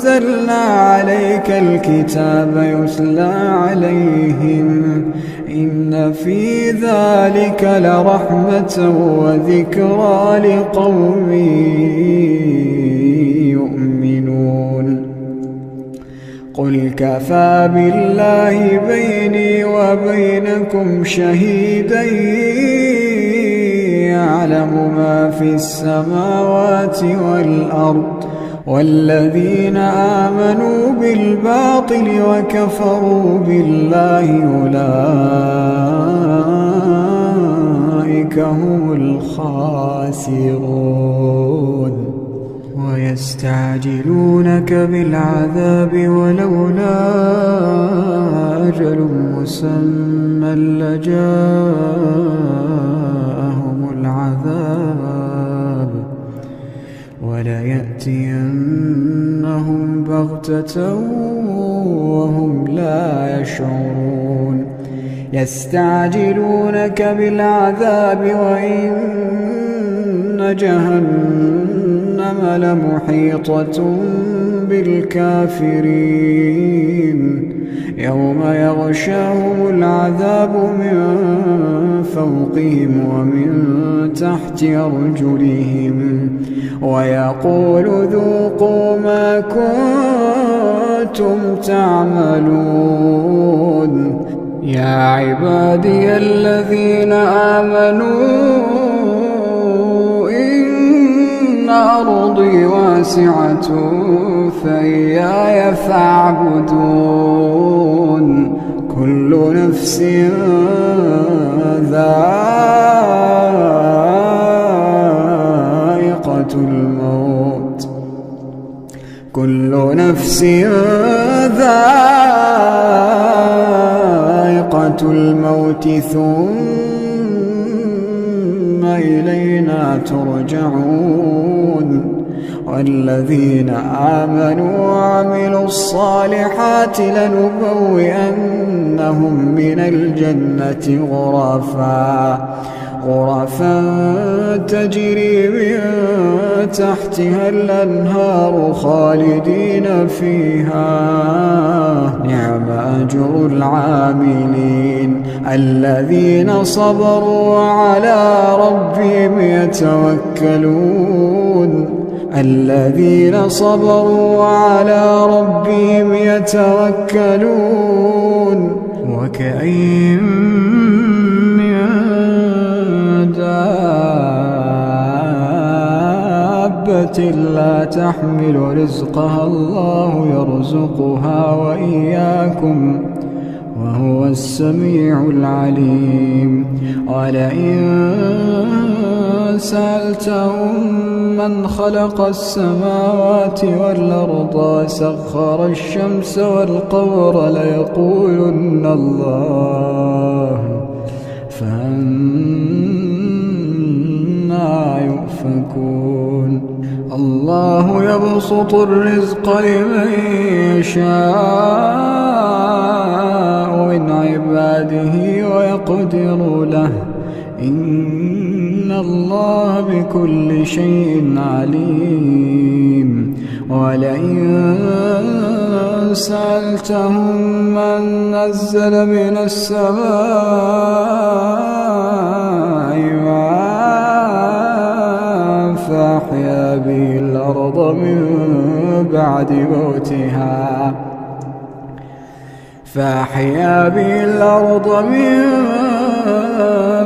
أنزلنا عليك الكتاب يتلى عليهم إن في ذلك لرحمة وذكرى لقوم يؤمنون قل كفى بالله بيني وبينكم شهيدا يعلم ما في السماوات والأرض والذين آمنوا بالباطل وكفروا بالله أولئك هم الخاسرون ويستعجلونك بالعذاب ولولا أجل مسمى لجاءهم العذاب وليأتينهم بغتة وهم لا يشعرون يستعجلونك بالعذاب وإن جهنم لمحيطة بالكافرين يوم يغشاهم العذاب من فوقهم ومن تحت أرجلهم ويقول ذوقوا ما كنتم تعملون يا عبادي الذين آمنوا إن أرضي واسعة فإياي فاعبدون كل نفس ذائقة الموت كل نفس ذائقة الموت ثم إلينا ترجعون والذين آمنوا وعملوا الصالحات لنبوئنهم من الجنة غرفا تجري من تحتها الأنهار خالدين فيها نعم أجر العاملين الذين صبروا وعلى ربهم يتوكلون وكأين من دابة لا تحمل رزقها الله يرزقها وإياكم وهو السميع العليم ولئن سألتهم من خلق السماوات والأرض وسخر الشمس والقمر ليقولن الله فأنى يؤفكون الله يبسط الرزق لمن يشاء من عباده ويقدر له إن الله بكل شيء عليم ولئن سألتهم من نزل من السماء ماء فأحيا به الأرض من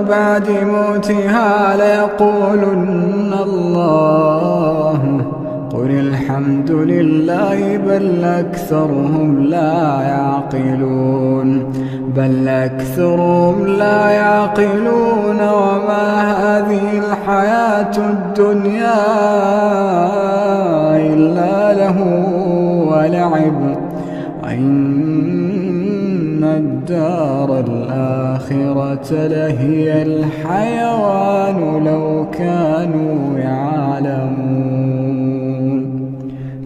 بعد موتها ليقولن الله قل الحمد لله بل أكثرهم لا يعقلون وما هذه الحياة الدنيا إلا له ولعب وإن الدار الآخرة لهي الحيوان لو كانوا يعلمون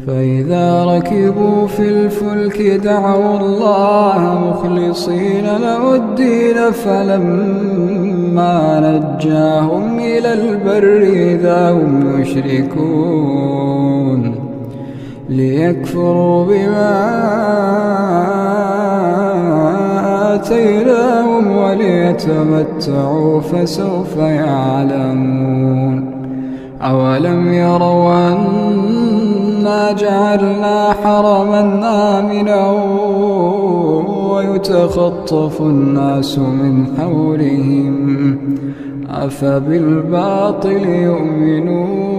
فإذا ركبوا في الفلك دعوا الله مخلصين له الدين فلما نجاهم إلى البر إذا هم يشركون ليكفروا بما آتيناهم وليتمتعوا فسوف يعلمون. أولم يروا أنا جعلنا حرما آمنا ويتخطف الناس من حولهم أفبالباطل يؤمنون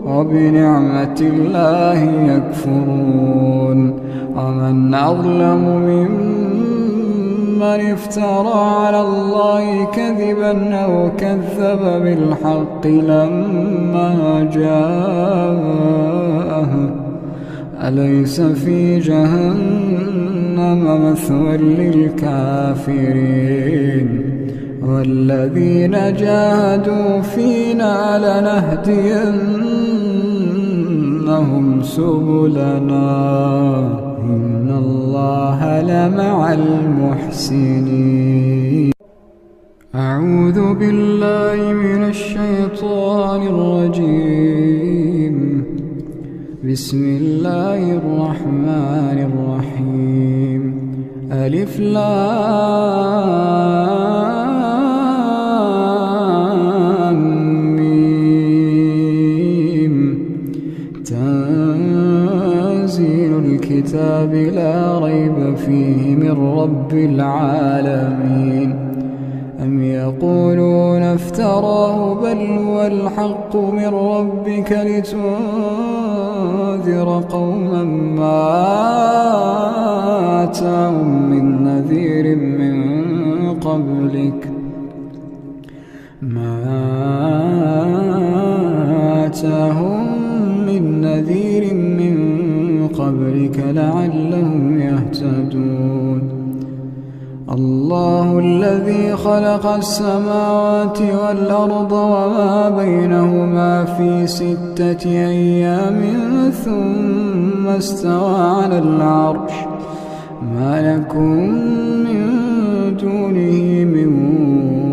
وبنعمة الله يكفرون. ومن أظلم ممن افترى على الله كذبا أو كذب بالحق لما جاءه أليس في جهنم مثوى للكافرين. والذين جاهدوا فينا لنهدينهم سبلنا إن الله لمع المحسنين. أعوذ بالله من الشيطان الرجيم. بسم الله الرحمن الرحيم. ألف لام ميم. تنزيل الكتاب لا ريب فيه من رب العالمين. أم يقولون افتراه بل هو الحق من ربك لتنذر قوما ما آتاهم من نذير من قبلك لعلهم يهتدون. الله الذي خلق السماوات والأرض وما بينهما في 6 أيام ثم استوى على العرش ما لكم من دونه من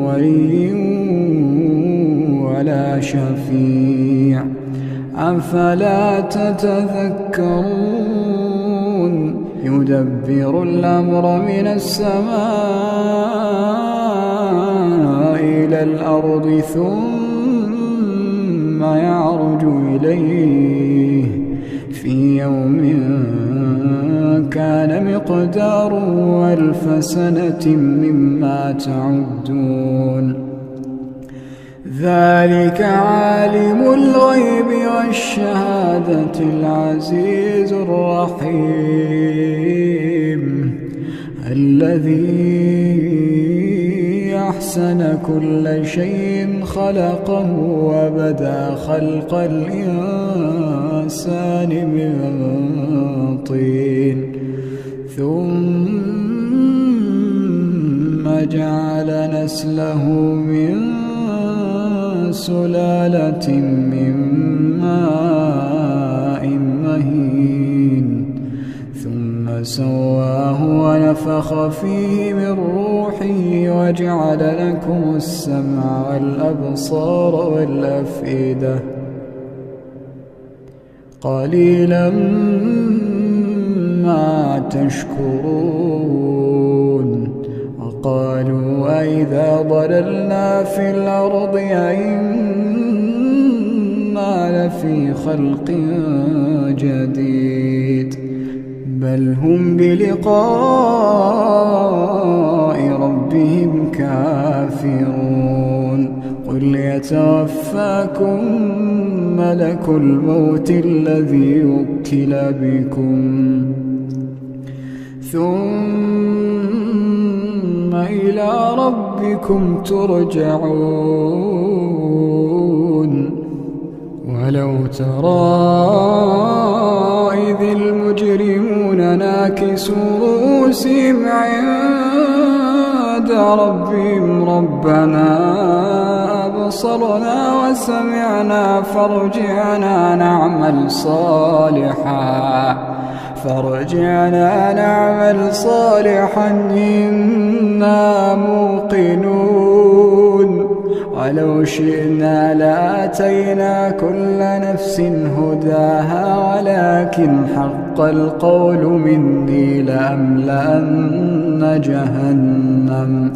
ولي ولا شفيع أفلا تتذكرون. يدبر الأمر من السماء إلى الأرض ثم يعرج إليه في يوم كان مقداره 1000 سنة مما تعدون. ذلك عالم الغيب والشهادة العزيز الرحيم الذي أحسن كل شيء خلقه وبدأ خلق الإنسان من طين ثم جعل نسله من سلالة من ماء مهين ثم سواه ونفخ فيه من روحه وجعل لكم السمع والأبصار والأفئدة قليلا ما تشكرون. وقالوا أئذا ضللنا في الأرض أئنا لفي خلق جديد بل هم بلقاء ربهم كافرون. قل يتوفاكم ملك الموت الذي وكل بكم ثم إلى ربكم ترجعون. ولو ترى إذ المجرمون ناكسوا رؤوسهم عند ربهم ربنا أبصرنا وسمعنا فارجعنا نعمل صالحا إنا موقنون. ولو شئنا لآتينا كل نفس هداها ولكن حق القول مني لأملأن جهنم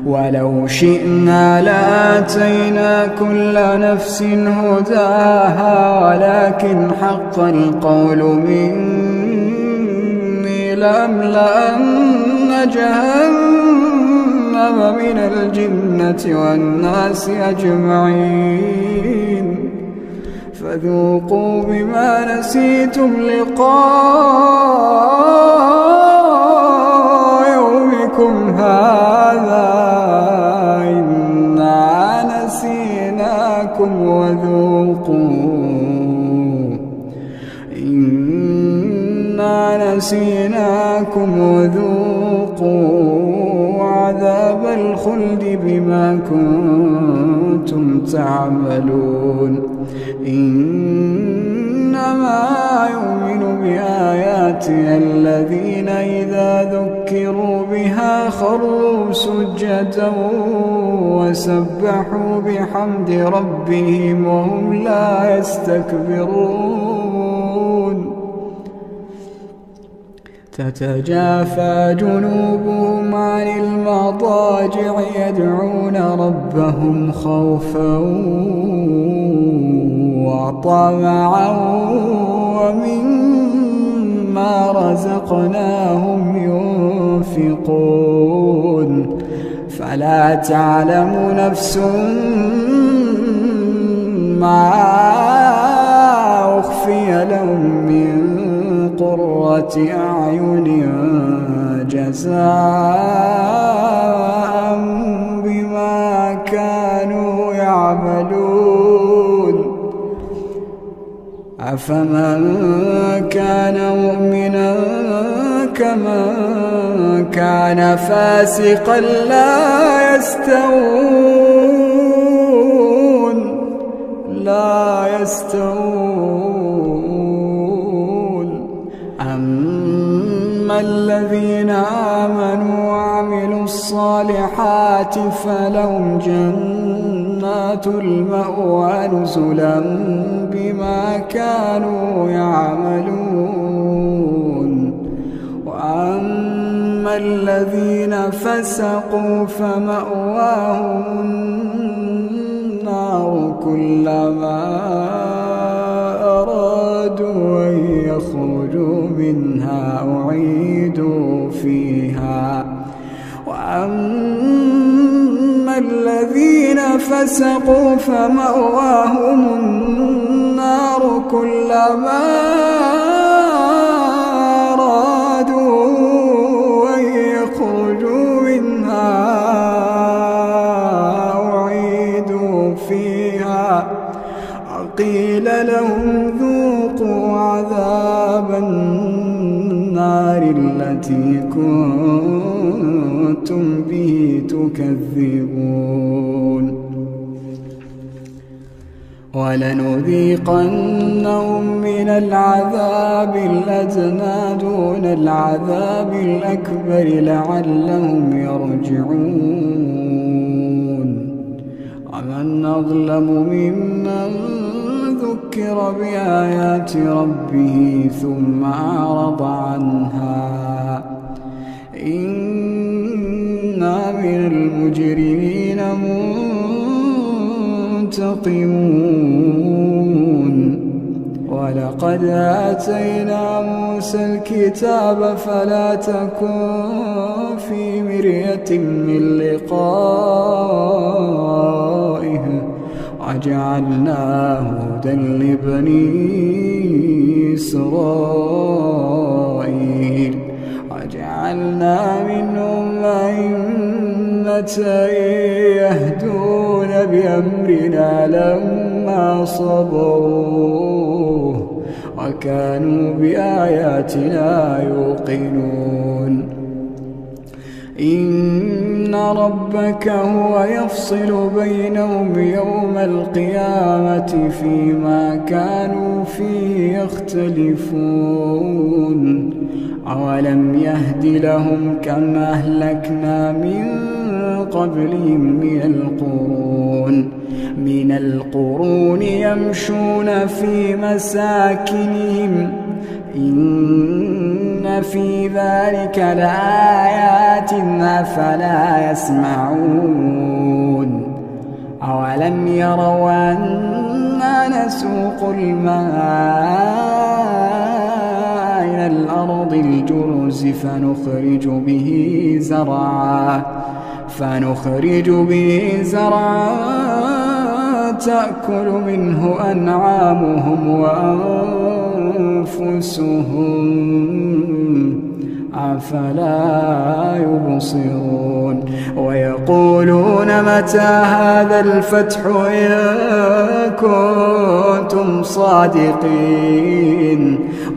ولو شئنا لآتينا كل نفس هداها ولكن حق القول مني لأملأن جهنم من الجنة والناس أجمعين فذوقوا بما نسيتم لقاء يومكم هذا إنا نسيناكم وذوقوا عذاب الخلد بما كنتم تعملون إنما يؤمن بآياتنا الذين إذا ذكروا بها خروا سجدا وسبحوا بحمد ربهم وهم لا يستكبرون تتجافى جنوبهم عن المضاجع يدعون ربهم خوفا وطمعا ومما رزقناهم ينفقون فلا تعلم نفس ما أخفي لهم من قرة أعين جزاء بما كانوا يعملون أفمن كان مؤمنا كمن كان فاسقا لا يستوون أما الذين آمنوا وعملوا الصالحات فلهم جنات المأوى نزلا بما كانوا يعملون وأما الذين فسقوا فمأواهم النار كلما أرادوا أن يخرجوا منها أعيدوا فيها وأما الذين فسقوا فمأواهم النار كلما أرادوا أن يخرجوا منها أعيدوا فيها وقيل لهم ذوقوا عذاب النار التي كنتم به تكذبون ولنذيقنهم من العذاب الأدنى دون العذاب الأكبر لعلهم يرجعون ومن أظلم ممن ذكر بآيات ربه ثم أعرض عنها إنا من المجرمين منتقمون ولقد آتينا موسى الكتاب فلا تكن في مرية من لقائه وجعلناه هدى لبني إسرائيل وجعلنا منهم أئمة يهدون بأمرنا لما صبروا وكانوا بآياتنا يوقنون إن ربك هو يفصل بينهم يوم القيامة فيما كانوا فيه يختلفون أولم يهد لهم كم أهلكنا من قبلهم من القرون يمشون في مساكنهم إن في ذلك لآيات أفلا يسمعون أولم يروا أنا نسوق الماء إلى الأرض الجرز فنخرج به زرعا تأكل منه أنعامهم وأنفسهم أفلا يبصرون ويقولون متى هذا الفتح إن كنتم صادقين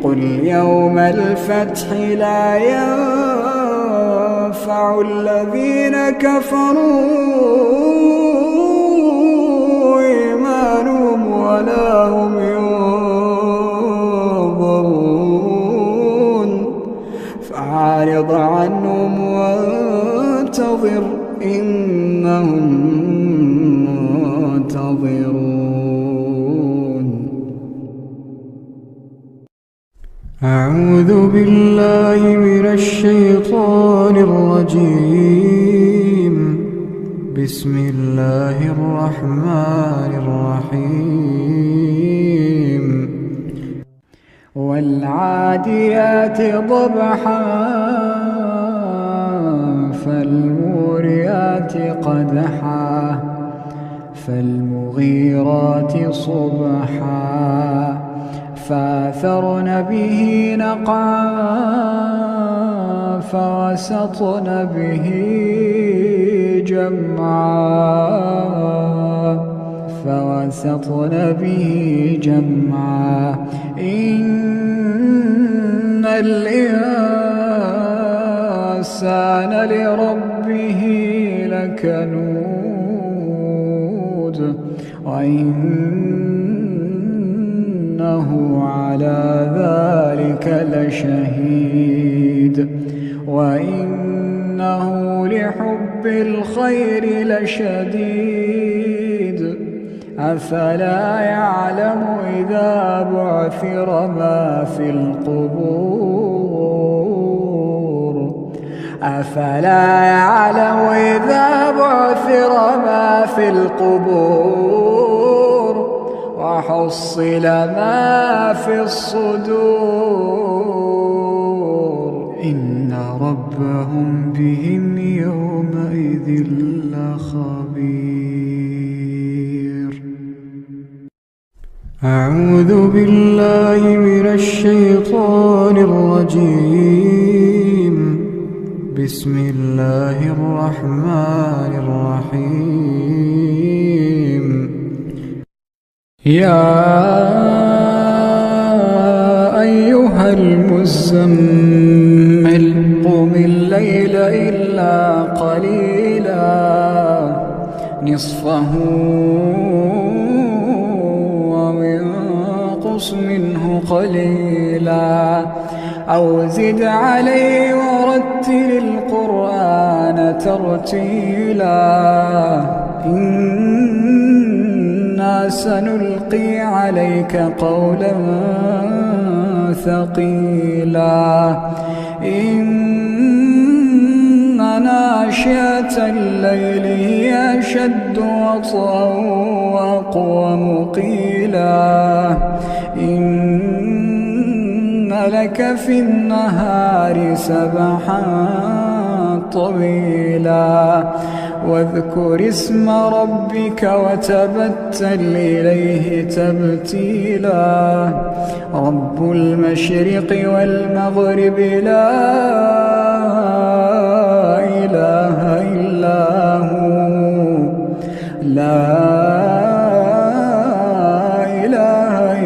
قل يوم الفتح لا ينفع الذين كفروا إيمانهم ولا هم ينظرون فأعرض عنهم وانتظر إنهم منتظرون. أعوذ بالله من الشيطان الرجيم. بسم الله الرحمن الرحيم. والعاديات ضبحا فالموريات قدحا فالمغيرات صبحا فأثرن به نقعا فوسطن به جمعا إن الإنسان لربه لكنود وإنه على ذلك لشهيد وإنه لحب الخير لشديد أفلا يعلم إذا بعثر ما في القبور وحصل ما في الصدور إن ربهم بهم يومئذ لخبير. أعوذ بالله من الشيطان الرجيم. بسم الله الرحمن الرحيم. يا أيها المزمل قم الليل إلا قليلا نصفه أو انقص منه قليلا أو زد عليه ورتل القرآن ترتيلا إنا سنلقي عليك قولا ثقيلا إن ناشئة الليل هي أشد وطئا وأقوم قيلا إن لك في النهار سبحا طويلا واذكر اسم ربك وتبتل إليه تبتيلا رب المشرق والمغرب لا إله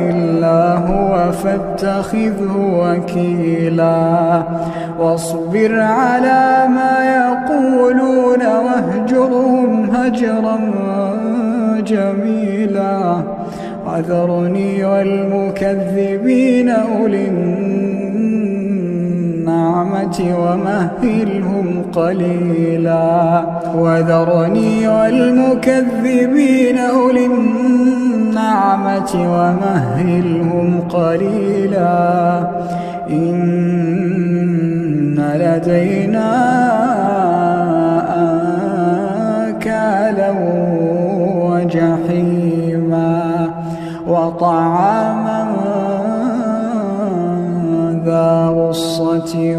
إلا هو فاتخذه وكيلا واصبر على ما يقولون واهجرهم هجرا جميلا وذرني والمكذبين أولي النعمة النعمة ومهلهم قليلا وذرني والمكذبين أولي النعمة ومهلهم قليلا إن لدينا أنكالا وجحيما وطعاما ذا غصة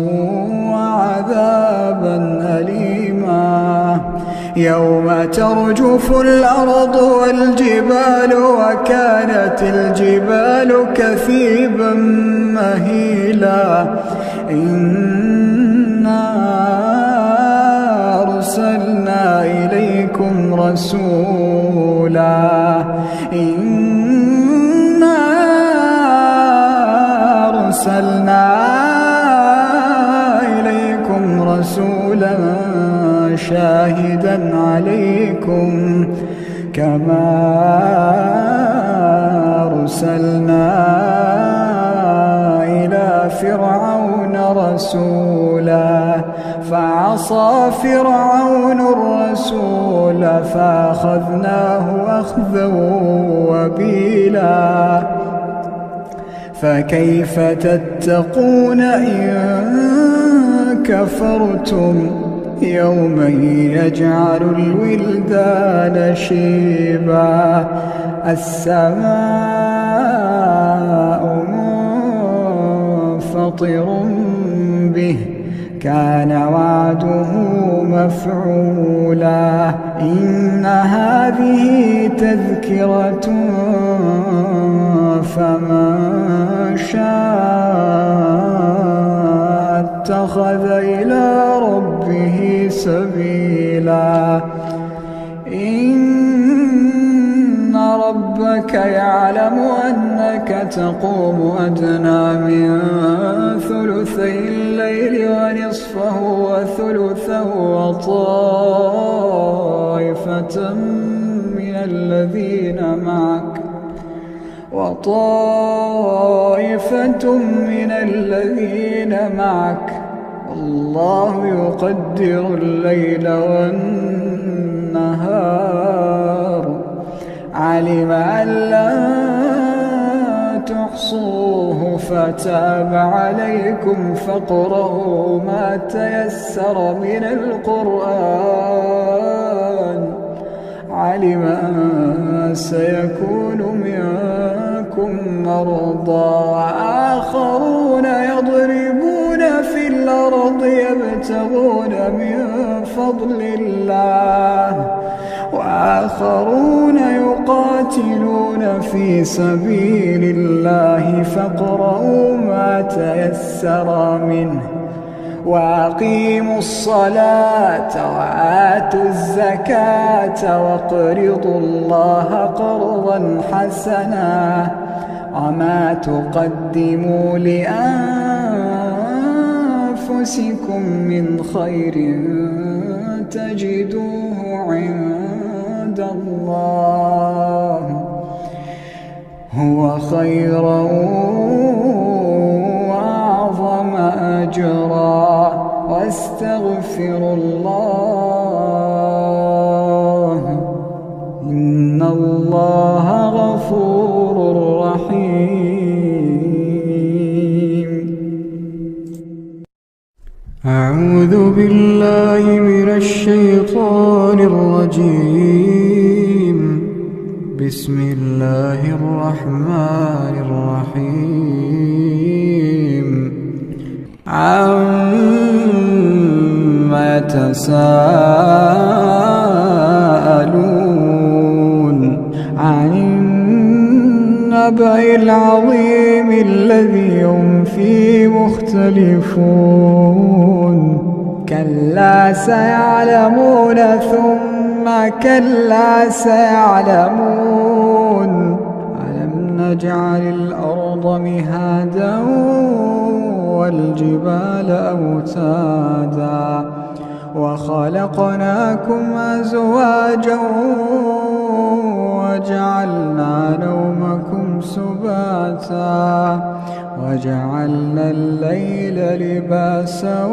وعذابا أليما يوم ترجف الأرض والجبال وكانت الجبال كثيبا مهيلا إنا أرسلنا إليكم رسولا شاهدا عليكم كما أرسلنا إلى فرعون رسولا فعصى فرعون الرسول فأخذناه أخذا وبيلا فكيف تتقون إن كفرتم يوما يجعل الولدان شيبا السماء منفطر به كان وعده مفعولا إن هذه تذكرة فمن شاء اتخذ إلى ربه سبيلا إن ربك يعلم أنك تقوم أدنى من ثلثي الليل ونصفه وثلثه وطائفة من الذين معك والله يقدر الليل والنهار علم أن لا تحصوه فتاب عليكم فاقرؤوا ما تيسر من القرآن علم أن سيكون منكم مرضى وآخرون يضربون في الأرض يبتغون من فضل الله وآخرون يقاتلون في سبيل الله فاقرؤوا ما تيسر منه وأقيموا الصلاة وآتوا الزكاة واقرضوا الله قرضا حسنا وما تقدموا لأنفسكم من خير تجدوه عند الله هو خيرا وأعظم أجرا واستغفروا الله إن الله غفور رحيم أعوذ بالله من الشيطان الرجيم بسم الله الرحمن الرحيم عما يتساءلون عن النبأ العظيم الذي هم فيه مختلفون كلا سيعلمون ثم كلا سيعلمون ألم نجعل الأرض مهادا والجبال أوتادا وخلقناكم أزواجا وجعلنا نومكم سباتا وجعلنا الليل لباسا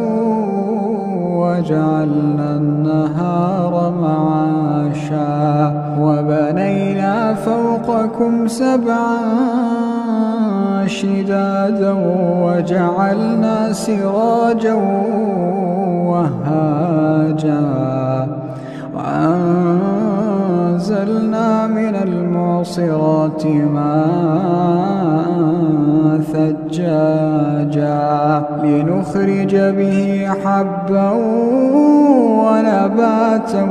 وجعلنا النهار معاشا وبنينا فوقكم سبعا شدادا وجعلنا سراجا وهاجا وأنزلنا من المعصرات ماء ثجاجا لنخرج به حبا ونباتا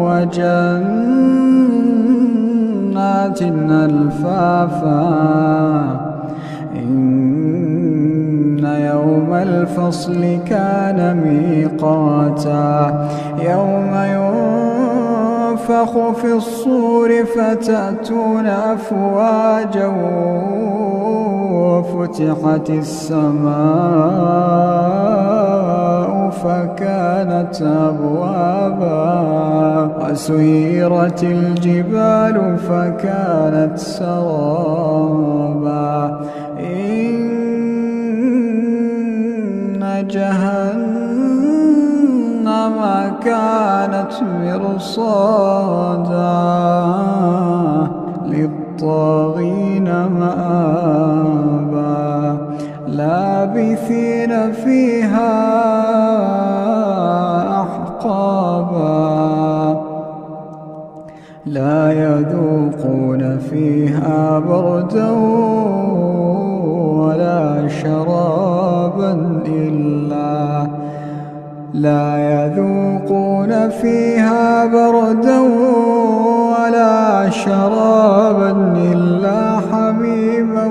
وجنات ألفافا إن يوم الفصل كان ميقاتا يوم ينفخ في الصور فتأتون أفواجا وفتحت السماء فكانت أبوابا وسيرت الجبال فكانت سرابا إن جهنم كانت مرصادا للطاغين مآبا لابثين فيها أحقابا لا يذوقون فيها بردا ولا شرابا إلا حميما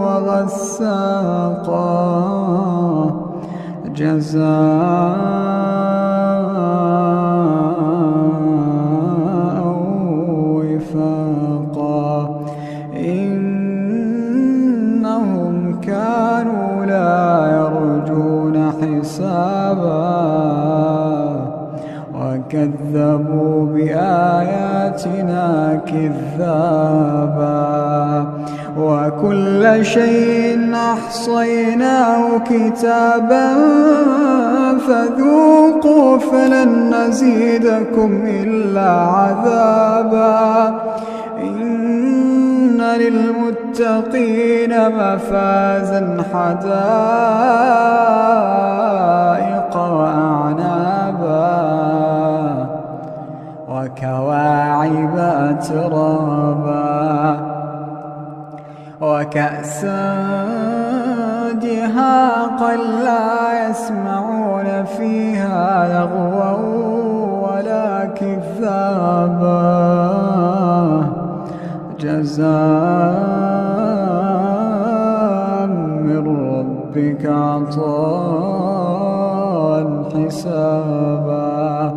وغساقا جزاء وفاقا إنهم كانوا لا يرجون حسابا وكذبوا بآياتنا كذابا وكل شيء أحصيناه كتابا فذوقوا فلن نزيدكم إلا عذابا إن للمتقين مفازا حدائق وأعنابا وكواعب أترابا وكأسا دهاقا لا يسمعون فيها لغوا ولا كذابا جزاء من ربك عطاء حسابا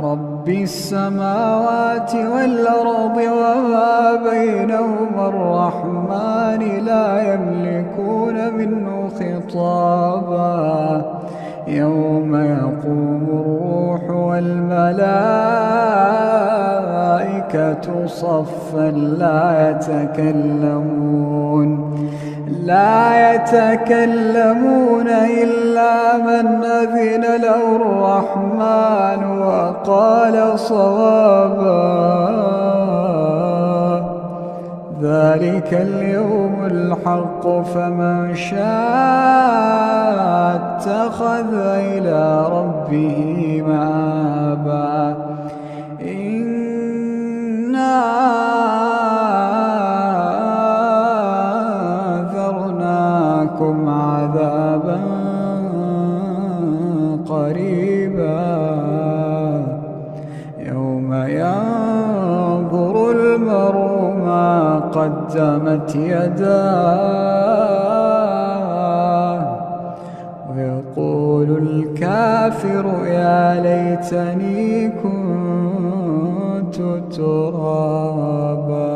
رب السماوات والأرض وما بينهما الرحمن لا يملكون منه خطابا يوم يقوم الروح والملائكة صفا لا يتكلمون إلا من أذن له الرحمن وقال صوابا ذلك اليوم الحق فمن شاء اتخذ إلى ربه مآبا إنا أنذرناكم عذابا قريبا يوم ينظر المرء ما قدمت يداه ويقول الكافر يا ليتني كنت ترابا.